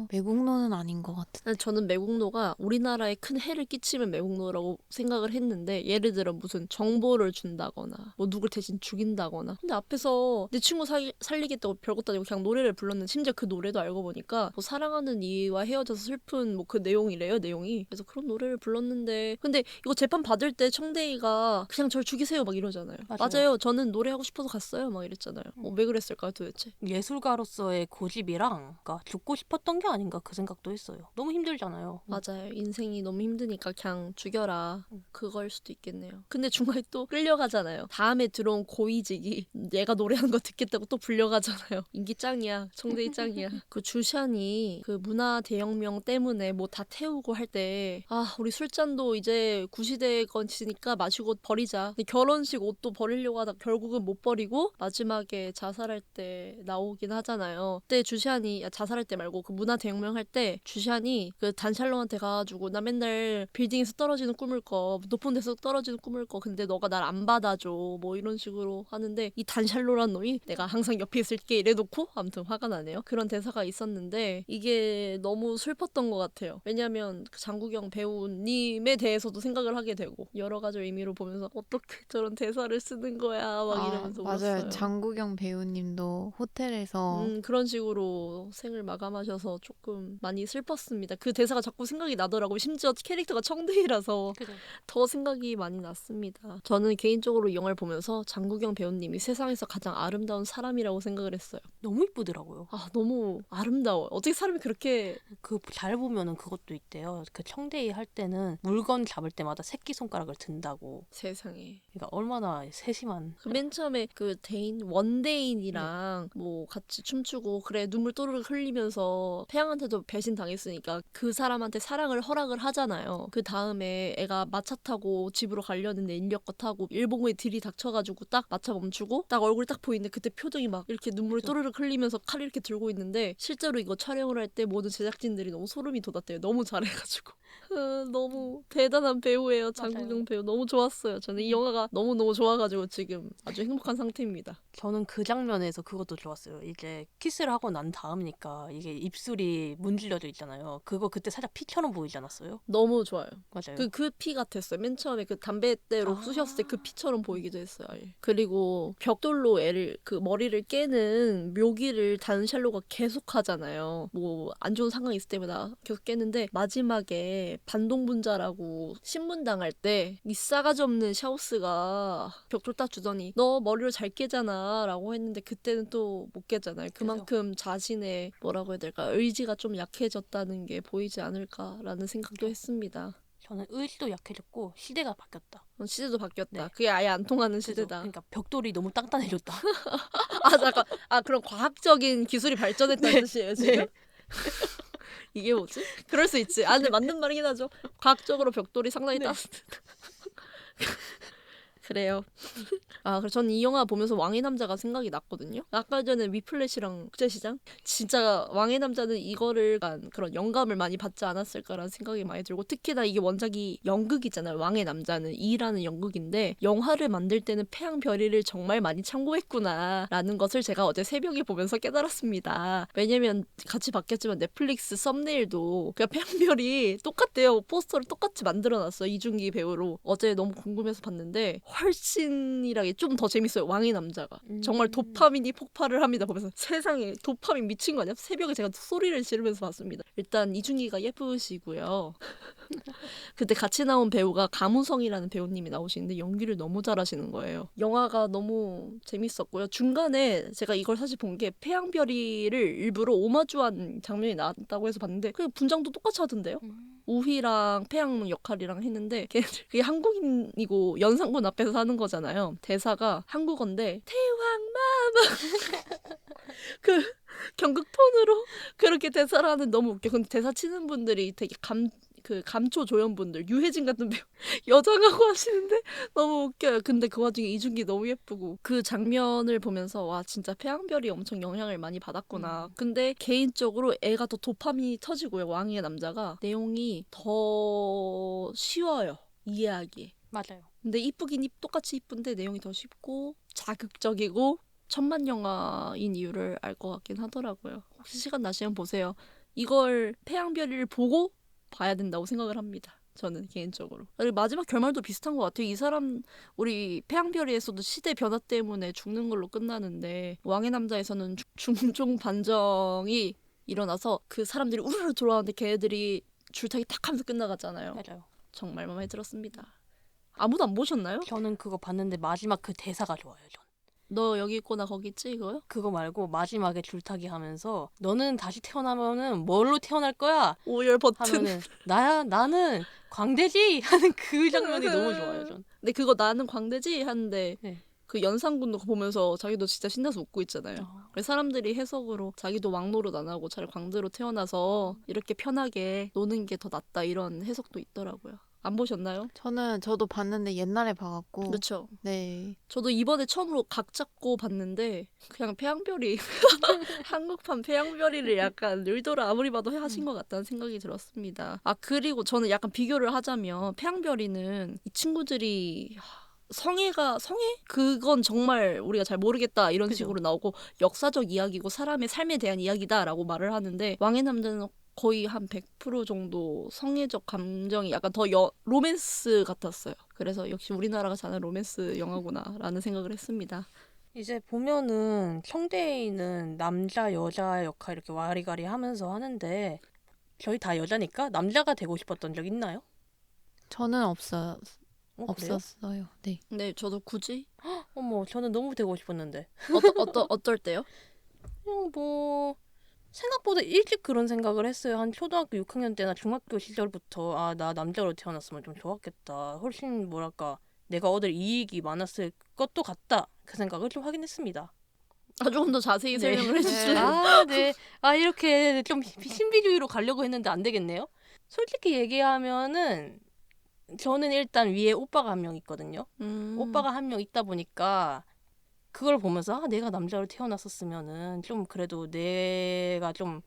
매국노는 아닌 것 같은. 저는 매국노가 우리나라에 큰 해를 끼치면 매국노라고 생각을 했는데 예를 들어 무슨 정보를 준다거나 뭐 누굴 대신 죽인다거나 근데 앞에서 내 친구 살리겠다고 별것도 아니고 그냥 노래를 불렀는데 심지어 그 노래도 알고 보니까 뭐 사랑하는 이와 헤어져서 슬픈 뭐 그 내용이래요 내용이. 그래서 그런 노래를 불렀는데 근데 이거 재판 받을 때 청대이가 그냥 절 죽이세요 막 이러잖아요. 맞아요. 저는 노래하고 싶어서 갔어요 막 이랬잖아요. 왜 그랬을까요 도대체? 예술가로서의 고집이랑 그러니까 죽고 싶었던 게 아닌가 그 생각도 했어요. 너무 힘들잖아요. 맞아요. 인생이 너무 힘드니까 그냥 죽여라. 그걸 수도 있겠네요. 근데 중간에 또 끌려가잖아요. 다음에 들어온 고위직이 얘가 노래하는 거 듣겠다고 또 불려가잖아요. 인기 짱이야. 청대이 짱이야. 그 주샨이 그 문화 대혁명 때문에 뭐 다 태우고 할 때 우리 술잔도 이제 구시대 건치니까 마시고 버리자. 근데 결혼식 옷도 버리려고 하다 결국은 못 버리고 마지막에 자살할 때 나오긴 하잖아요. 그때 주샨이 주시안이 자살할 때 말고 그 문화대혁명 할 때 주시안이 그 단샬로한테 가가지고 나 맨날 빌딩에서 떨어지는 꿈을 꿔 높은 데서 떨어지는 꿈을 꿔 근데 너가 날 안 받아줘 뭐 이런 식으로 하는데 이 단샬로란 놈이 내가 항상 옆에 있을게 이래놓고 아무튼 화가 나네요. 그런 대사가 있었는데 이게 너무 슬펐던 것 같아요. 왜냐면 그 장국영 배우님에 대해서도 생각을 하게 되고 여러 가지 의미로 보면서 어떻게 저런 대사를 쓰는 거야 막 이러면서 맞아요. 울었어요. 장국영 배우님도 호텔에서 그런 식으로 생을 마감하셔서 조금 많이 슬펐습니다. 그 대사가 자꾸 생각이 나더라고요. 심지어 캐릭터가 청대이라서 그죠. 더 생각이 많이 났습니다. 저는 개인적으로 이 영화를 보면서 장국영 배우님이 세상에서 가장 아름다운 사람이라고 생각을 했어요. 너무 이쁘더라고요. 아, 너무 아름다워요. 어떻게 사람이 그렇게 그 잘 보면은 그것도 있대요. 그 청대이 할 때는 물건 잡을 때마다 새끼 손가락을 든다고. 세상에. 그러니까 얼마나 세심한. 그 맨 처음에 그 대인 원대인이랑 뭐 같이 춤추고 그래 눈물 또르륵 흘리면서 태양한테도 배신 당했으니까 그 사람한테 사랑을 허락을 하잖아요. 그 다음에 애가 마차 타고 집으로 가려는데 인력거 타고 일본군이 들이닥쳐가지고 딱 마차 멈추고 딱 얼굴 딱 보이는데 그때 표정이 막 이렇게 눈물 그죠. 또르륵 흘리면서 칼 이렇게 들고 있는데 실제로 이거 촬영을 할 때 모든 제작진들이 너무 소름이 돋았대요. 너무 잘해가지고. 너무 대단한 배우예요. 장국영 맞아요. 배우 너무 좋았어요. 저는 이 영화가 너무너무 좋아가지고 지금 아주 행복한 상태입니다. 저는 그 장면에서 그것도 좋았어요. 이제 키스를 하고 난 다음이니까 이게 입술이 문질러져 있잖아요. 그거 그때 살짝 피처럼 보이지 않았어요? 너무 좋아요. 맞아요. 그 피 같았어요. 맨 처음에 그 담배대로 아. 쑤셨을 때 그 피처럼 보이기도 했어요. 아예. 그리고 벽돌로 애를 그 머리를 깨는 묘기를 단샬로가 계속 하잖아요. 뭐 안 좋은 상황이 있을 때마다 계속 깨는데 마지막에 반동분자라고 신문당할 때 이 싸가지 없는 샤오스가 벽돌 딱 주더니 너 머리로 잘 깨잖아 라고 했는데 그때는 또 못 깨잖아요. 그만큼 자신의 뭐라고 해야 될까 의지가 좀 약해졌다는 게 보이지 않을까라는 생각도 했습니다. 저는 의지도 약해졌고 시대가 바뀌었다. 시대도 바뀌었다. 네. 그게 아예 안 통하는 그죠? 시대다. 그러니까 벽돌이 너무 단단해졌다. 아 잠깐. 아 그럼 과학적인 기술이 발전했다는 뜻이에요 지금? 네. 이게 뭐지? 그럴 수 있지. 아 근데 맞는 말이긴 하죠. 과학적으로 벽돌이 상당히 네. 따뜻하다. 그래요. 아, 그래서 저는 이 영화 보면서 왕의 남자가 생각이 났거든요. 아까 전에 위플래시랑 국제시장? 진짜 왕의 남자는 이거를 약간 그런 영감을 많이 받지 않았을까라는 생각이 많이 들고 특히나 이게 원작이 연극이잖아요. 왕의 남자는 2라는 연극인데 영화를 만들 때는 태양별이를 정말 많이 참고했구나라는 것을 제가 어제 새벽에 보면서 깨달았습니다. 왜냐면 같이 바뀌었지만 넷플릭스 썸네일도 그냥 태양별이 똑같대요. 포스터를 똑같이 만들어놨어요. 이준기 배우로. 어제 너무 궁금해서 봤는데 훨씬이라게 좀 더 재밌어요. 왕의 남자가. 정말 도파민이 폭발을 합니다. 보면서 세상에 도파민 미친 거 아니야? 새벽에 제가 소리를 지르면서 봤습니다. 일단 이준기가 예쁘시고요. 그때 같이 나온 배우가 가무성이라는 배우님이 나오시는데 연기를 너무 잘하시는 거예요. 영화가 너무 재밌었고요. 중간에 제가 이걸 사실 본 게 태양별이를 일부러 오마주한 장면이 나왔다고 해서 봤는데 그 분장도 똑같이 하던데요. 우희랑 태양 역할이랑 했는데 걔네들 그게 한국인이고 연상군 앞에서 하는 거잖아요. 대사가 한국어인데 태왕마 그 경극 톤으로 그렇게 대사를 하는 너무 웃겨. 근데 대사 치는 분들이 되게 그 감초 조연분들 유해진 같은 배우 여장하고 하시는데 너무 웃겨요. 근데 그 와중에 이준기 너무 예쁘고 그 장면을 보면서 와 진짜 태양별이 엄청 영향을 많이 받았구나. 근데 개인적으로 애가 더 도파민이 터지고요. 왕의 남자가 내용이 더 쉬워요. 이해하기. 맞아요. 근데 이쁘긴 똑같이 이쁜데 내용이 더 쉽고 자극적이고 천만 영화인 이유를 알 것 같긴 하더라고요. 혹시 시간 나시면 보세요. 이걸 태양별이를 보고 봐야 된다고 생각을 합니다. 저는 개인적으로. 그리고 마지막 결말도 비슷한 것 같아요. 이 사람 우리 태양별이에서도 시대 변화 때문에 죽는 걸로 끝나는데 왕의 남자에서는 중종 반정이 일어나서 그 사람들이 우르르 돌아오는데 걔네들이 줄타기 탁 하면서 끝나가잖아요. 맞아요. 정말 마음에 들었습니다. 아무도 안 보셨나요? 저는 그거 봤는데 마지막 그 대사가 좋아요. 전. 너 여기 있고 나 거기 있지 이거요? 그거 말고 마지막에 줄타기 하면서 너는 다시 태어나면은 뭘로 태어날 거야? 오열 버튼. 하면은 나는 광대지 하는 그 장면이 너무 좋아요. 전. 근데 그거 나는 광대지 하는데 네. 그 연산군도 보면서 자기도 진짜 신나서 웃고 있잖아요. 그래서 사람들이 해석으로 자기도 왕노릇 안 하고 차라리 광대로 태어나서 이렇게 편하게 노는 게 더 낫다 이런 해석도 있더라고요. 안 보셨나요? 저도 봤는데 옛날에 봐갖고. 그렇죠. 네. 저도 이번에 처음으로 각 잡고 봤는데 그냥 태양별이 한국판 태양별이를 약간 의도를 아무리 봐도 하신 것 같다는 생각이 들었습니다. 아 그리고 저는 약간 비교를 하자면 태양별이는 이 친구들이 성애? 그건 정말 우리가 잘 모르겠다 이런 그죠. 식으로 나오고 역사적 이야기고 사람의 삶에 대한 이야기다라고 말을 하는데 왕의 남자는 거의 한 100% 정도 성애적 감정이 약간 더 로맨스 같았어요. 그래서 역시 우리나라가 잘하는 로맨스 영화구나라는 생각을 했습니다. 이제 보면은 성대인은 남자 여자 역할 이렇게 와리가리 하면서 하는데 저희 다 여자니까 남자가 되고 싶었던 적 있나요? 저는 그래요? 없었어요. 네. 네, 저도 굳이 어머, 저는 너무 되고 싶었는데. 어떨 때요? 그냥 뭐 생각보다 일찍 그런 생각을 했어요. 한 초등학교 6학년 때나 중학교 시절부터 아, 나 남자로 태어났으면 좀 좋았겠다. 훨씬 뭐랄까 내가 얻을 이익이 많았을 것도 같다. 그 생각을 좀 하긴 했습니다. 아, 조금 더 자세히 네. 설명을 해주실래요? 아, 네. 아, 이렇게 좀 신비주의로 가려고 했는데 안 되겠네요. 솔직히 얘기하면은 저는 일단 위에 오빠가 한 명 있거든요. 오빠가 한 명 있다 보니까 그걸 보면서 아, 내가 남자로 태어났었으면은 좀 그래도 내가 좀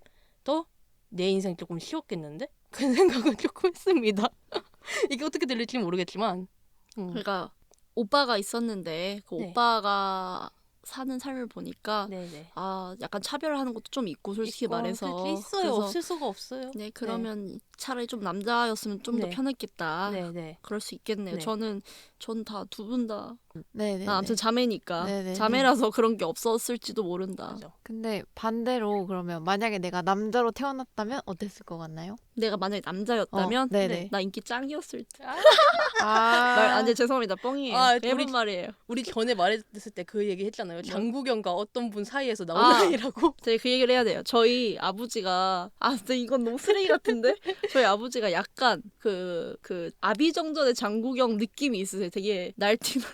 더 내 인생 조금 쉬웠겠는데? 그 생각은 조금 했습니다. 이게 어떻게 들릴지 모르겠지만. 그러니까 오빠가 있었는데 그 네. 오빠가 사는 삶을 보니까 네네. 아 약간 차별하는 것도 좀 있고 솔직히 말해서 있어요. 그래서 없을 수가 없어요. 네 그러면 차라리 좀 남자였으면 좀 더 네. 편했겠다. 네네. 그럴 수 있겠네요. 네. 전 다 두 분 다 네네. 아무튼 자매니까 네네네. 자매라서 그런 게 없었을지도 모른다. 맞아. 근데 반대로 그러면 만약에 내가 남자로 태어났다면 어땠을 것 같나요? 내가 만약에 남자였다면 네네. 나 인기 짱이었을 때. 아, 아니 죄송합니다. 뻥이에요. 아, 일본 말이에요. 우리 전에 말했을 때 그 얘기 했잖아요. 장국영과 어떤 분 사이에서 나온 아. 아이라고. 제가 그 얘기를 해야 돼요. 저희 아버지가 근데 이건 너무 쓰레기 같은데 저희 아버지가 약간 그 아비정전의 장국영 느낌이 있으세요. 되게 날티나는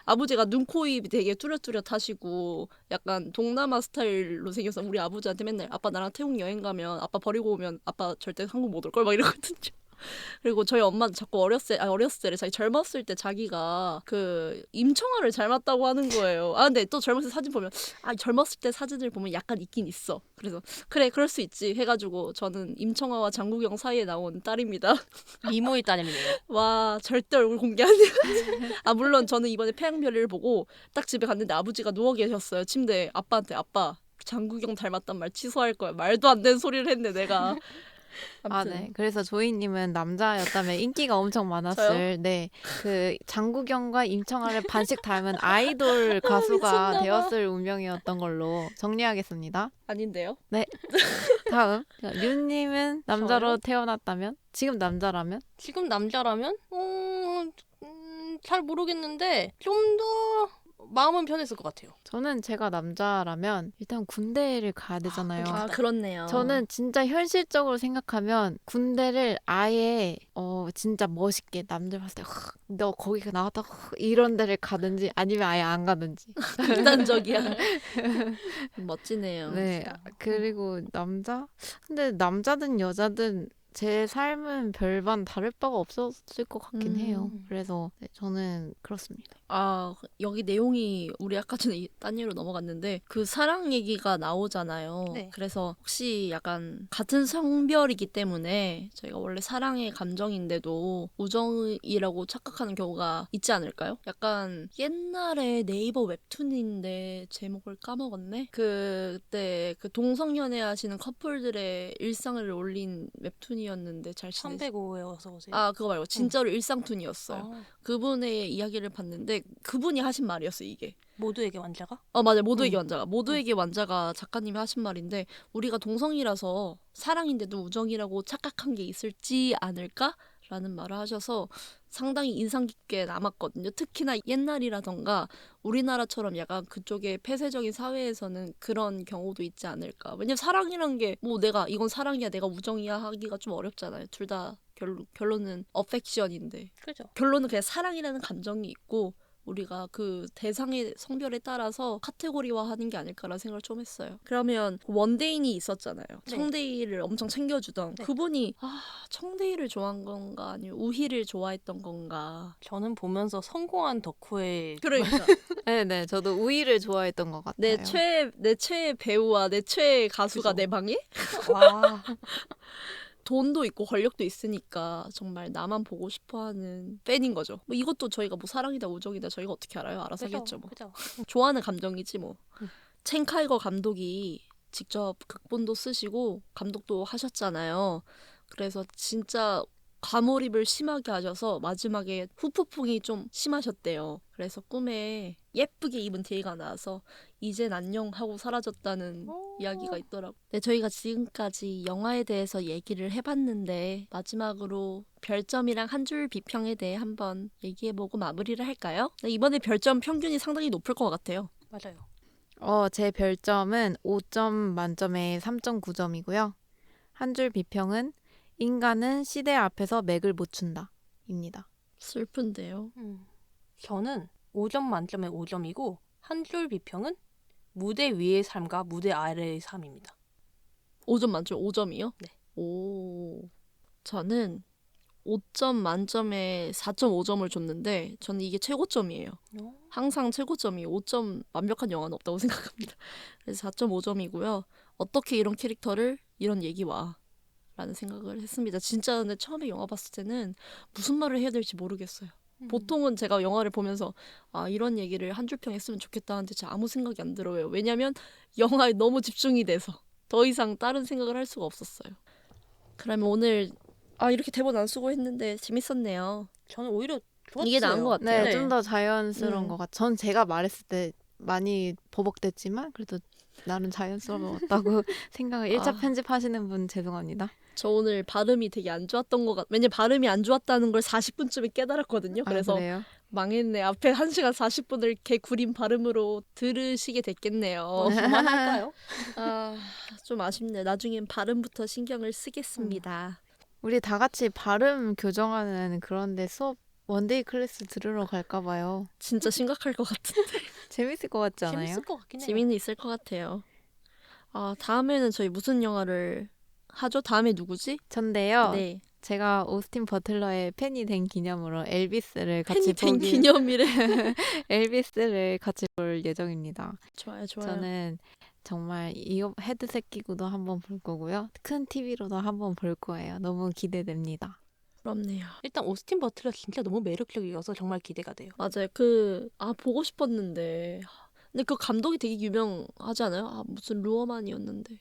아버지가 눈, 코, 입이 되게 뚜렷뚜렷하시고 약간 동남아 스타일로 생겨서 우리 아버지한테 맨날 아빠 나랑 태국 여행 가면 아빠 버리고 오면 아빠 절대 한국 못 올 걸 막 이러거든요. 그리고 저희 엄마는 자꾸 어렸을 때래 자기 젊었을 때 자기가 그 임청아를 닮았다고 하는 거예요. 근데 또 젊었을 때 사진 보면 젊었을 때 사진을 보면 약간 있긴 있어. 그래서 그래 그럴 수 있지 해가지고 저는 임청아와 장국영 사이에 나온 딸입니다. 미모의 따님이네요. 와 절대 얼굴 공개 안 해요. 물론 저는 이번에 태양별이를 보고 딱 집에 갔는데 아버지가 누워 계셨어요. 침대에. 아빠한테 아빠 장국영 닮았단 말 취소할 거야. 말도 안 되는 소리를 했네 내가. 아무튼. 네. 그래서 조이님은 남자였다면 인기가 엄청 많았을, 네. 그 장국영과 임청아를 반씩 닮은 아이돌 가수가 미쳤나봐. 되었을 운명이었던 걸로 정리하겠습니다. 아닌데요? 다음. 윤님은 남자로 저요? 태어났다면? 지금 남자라면? 지금 남자라면? 잘 모르겠는데 좀 더 마음은 편했을 것 같아요. 저는 제가 남자라면 일단 군대를 가야 되잖아요. 그렇네요. 저는 진짜 현실적으로 생각하면 군대를 아예 진짜 멋있게 남들 봤을 때 너 거기 나왔다 이런 데를 가든지 아니면 아예 안 가든지. 극단적이야. 멋지네요. 네. 진짜. 그리고 남자? 근데 남자든 여자든 제 삶은 별반 다를 바가 없었을 것 같긴 해요. 그래서 네, 저는 그렇습니다. 여기 내용이 우리 아까 전에 딴 일로 넘어갔는데 그 사랑 얘기가 나오잖아요. 네. 그래서 혹시 약간 같은 성별이기 때문에 저희가 원래 사랑의 감정인데도 우정이라고 착각하는 경우가 있지 않을까요? 약간 옛날에 네이버 웹툰인데 제목을 까먹었네. 그때 그 동성연애 하시는 커플들의 일상을 올린 웹툰이었는데 잘 지내시... 305에 어서 오세요. 그거 말고 진짜로 일상툰이었어요. 그분의 이야기를 봤는데 그분이 하신 말이었어 이게. 모두에게 완자가? 맞아요. 모두에게 완자가. 모두에게 완자가 작가님이 하신 말인데 우리가 동성이라서 사랑인데도 우정이라고 착각한 게 있을지 않을까라는 말을 하셔서 상당히 인상 깊게 남았거든요. 특히나 옛날이라던가 우리나라처럼 약간 그쪽의 폐쇄적인 사회에서는 그런 경우도 있지 않을까. 왜냐면 사랑이란 게 뭐 내가 이건 사랑이야 내가 우정이야 하기가 좀 어렵잖아요. 둘 다 결론은 어펙션인데 그죠. 결론은 그냥 사랑이라는 감정이 있고 우리가 그 대상의 성별에 따라서 카테고리화하는 게 아닐까라는 생각을 좀 했어요. 그러면 원데이인이 있었잖아요. 네. 청데이를 엄청 챙겨주던 네. 그분이 청데이를 좋아한 건가 아니면 우희를 좋아했던 건가. 저는 보면서 성공한 덕후의 그러니까 네네, 저도 우희를 좋아했던 것 같아요. 내 최애 배우와 내 최애 가수가 그죠. 내 방에 와 돈도 있고 권력도 있으니까 정말 나만 보고 싶어하는 팬인 거죠. 뭐 이것도 저희가 뭐 사랑이다 우정이다 저희가 어떻게 알아요? 알아서 하겠죠 뭐. 그죠. 좋아하는 감정이지 뭐. 음. 첸카이거 감독이 직접 극본도 쓰시고 감독도 하셨잖아요. 그래서 진짜 과몰입을 심하게 하셔서 마지막에 후폭풍이 좀 심하셨대요. 그래서 꿈에 예쁘게 입은 데이가 나와서 이젠 안녕 하고 사라졌다는 이야기가 있더라고요. 네, 저희가 지금까지 영화에 대해서 얘기를 해봤는데 마지막으로 별점이랑 한 줄 비평에 대해 한번 얘기해보고 마무리를 할까요? 네, 이번에 별점 평균이 상당히 높을 것 같아요. 맞아요. 제 별점은 5점 만점에 3.9점이고요. 한 줄 비평은 인간은 시대 앞에서 맥을 못 춘다 입니다. 슬픈데요. 저는 5점 만점에 5점이고 한 줄 비평은 무대 위의 삶과 무대 아래의 삶입니다. 5점 만점 5점이요? 네. 오. 저는 5점 만점에 4.5점을 줬는데 저는 이게 최고점이에요. 항상 최고점이 5점 완벽한 영화는 없다고 생각합니다. 그래서 4.5점이고요. 어떻게 이런 캐릭터를 이런 얘기와 라는 생각을 했습니다. 진짜 근데 처음에 영화 봤을 때는 무슨 말을 해야 될지 모르겠어요. 보통은 제가 영화를 보면서 이런 얘기를 한 줄 평 했으면 좋겠다 하는데 진짜 아무 생각이 안 들어요. 왜냐면 영화에 너무 집중이 돼서 더 이상 다른 생각을 할 수가 없었어요. 그러면 오늘 이렇게 대본 안 쓰고 했는데 재밌었네요. 저는 오히려 좋았어요. 이게 나은 것 같아요. 네, 좀 더 자연스러운 음. 것 같아요. 전 제가 말했을 때 많이 버벅댔지만 그래도 나름 자연스러웠다고 생각을 1차 편집하시는 분 죄송합니다. 저 오늘 발음이 되게 안 좋았던 것 왜냐면 발음이 안 좋았다는 걸 40분쯤에 깨달았거든요. 그래서 그래요? 망했네. 앞에 1시간 40분을 개 구린 발음으로 들으시게 됐겠네요. 그만할까요? 좀 아쉽네. 나중엔 발음부터 신경을 쓰겠습니다. 우리 다 같이 발음 교정하는 그런데 수업 원데이 클래스 들으러 갈까 봐요. 진짜 심각할 것 같은데. 재밌을 것 같지 않아요? 재밌을 것 같긴 해요. 재미는 있을 것 같아요. 다음에는 저희 무슨 영화를 하죠? 다음에 누구지? 전데요. 네. 제가 오스틴 버틀러의 팬이 된 기념으로 엘비스를 같이 팬이 된 보기 기념이래. 엘비스를 같이 볼 예정입니다. 좋아요. 저는 정말 이어 헤드셋 끼고도 한번 볼 거고요. 큰 TV로도 한번 볼 거예요. 너무 기대됩니다. 부럽네요. 일단 오스틴 버틀러 진짜 너무 매력적이어서 정말 기대가 돼요. 맞아요. 보고 싶었는데. 근데 그 감독이 되게 유명하지 않아요? 무슨 루어만이었는데.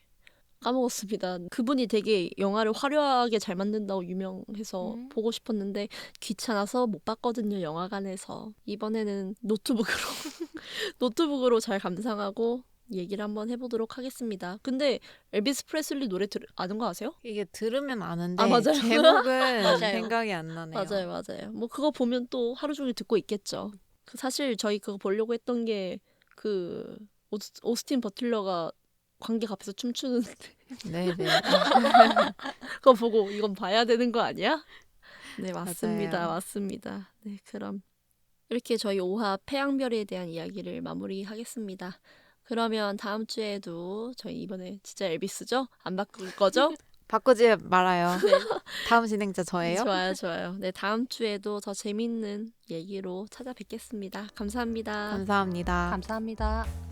까먹었습니다. 그분이 되게 영화를 화려하게 잘 만든다고 유명해서 보고 싶었는데 귀찮아서 못 봤거든요. 영화관에서. 이번에는 노트북으로 잘 감상하고 얘기를 한번 해보도록 하겠습니다. 근데 엘비스 프레슬리 노래 아는 거 아세요? 이게 들으면 아는데 맞아요. 제목은 맞아요. 생각이 안 나네요. 맞아요. 뭐 그거 보면 또 하루 종일 듣고 있겠죠. 사실 저희 그거 보려고 했던 게 그 오스틴 버틀러가 관객 앞에서 춤추는 네네. 그거 보고 이건 봐야 되는 거 아니야? 네, 맞습니다. 맞아요. 맞습니다. 네, 그럼 이렇게 저희 5화 태양별에 대한 이야기를 마무리하겠습니다. 그러면 다음 주에도 저희 이번에 진짜 엘비스죠? 안 바꿀 거죠? 바꾸지 말아요. 네. 다음 진행자 저예요. 좋아요. 네, 다음 주에도 더 재밌는 얘기로 찾아뵙겠습니다. 감사합니다. 감사합니다. 감사합니다.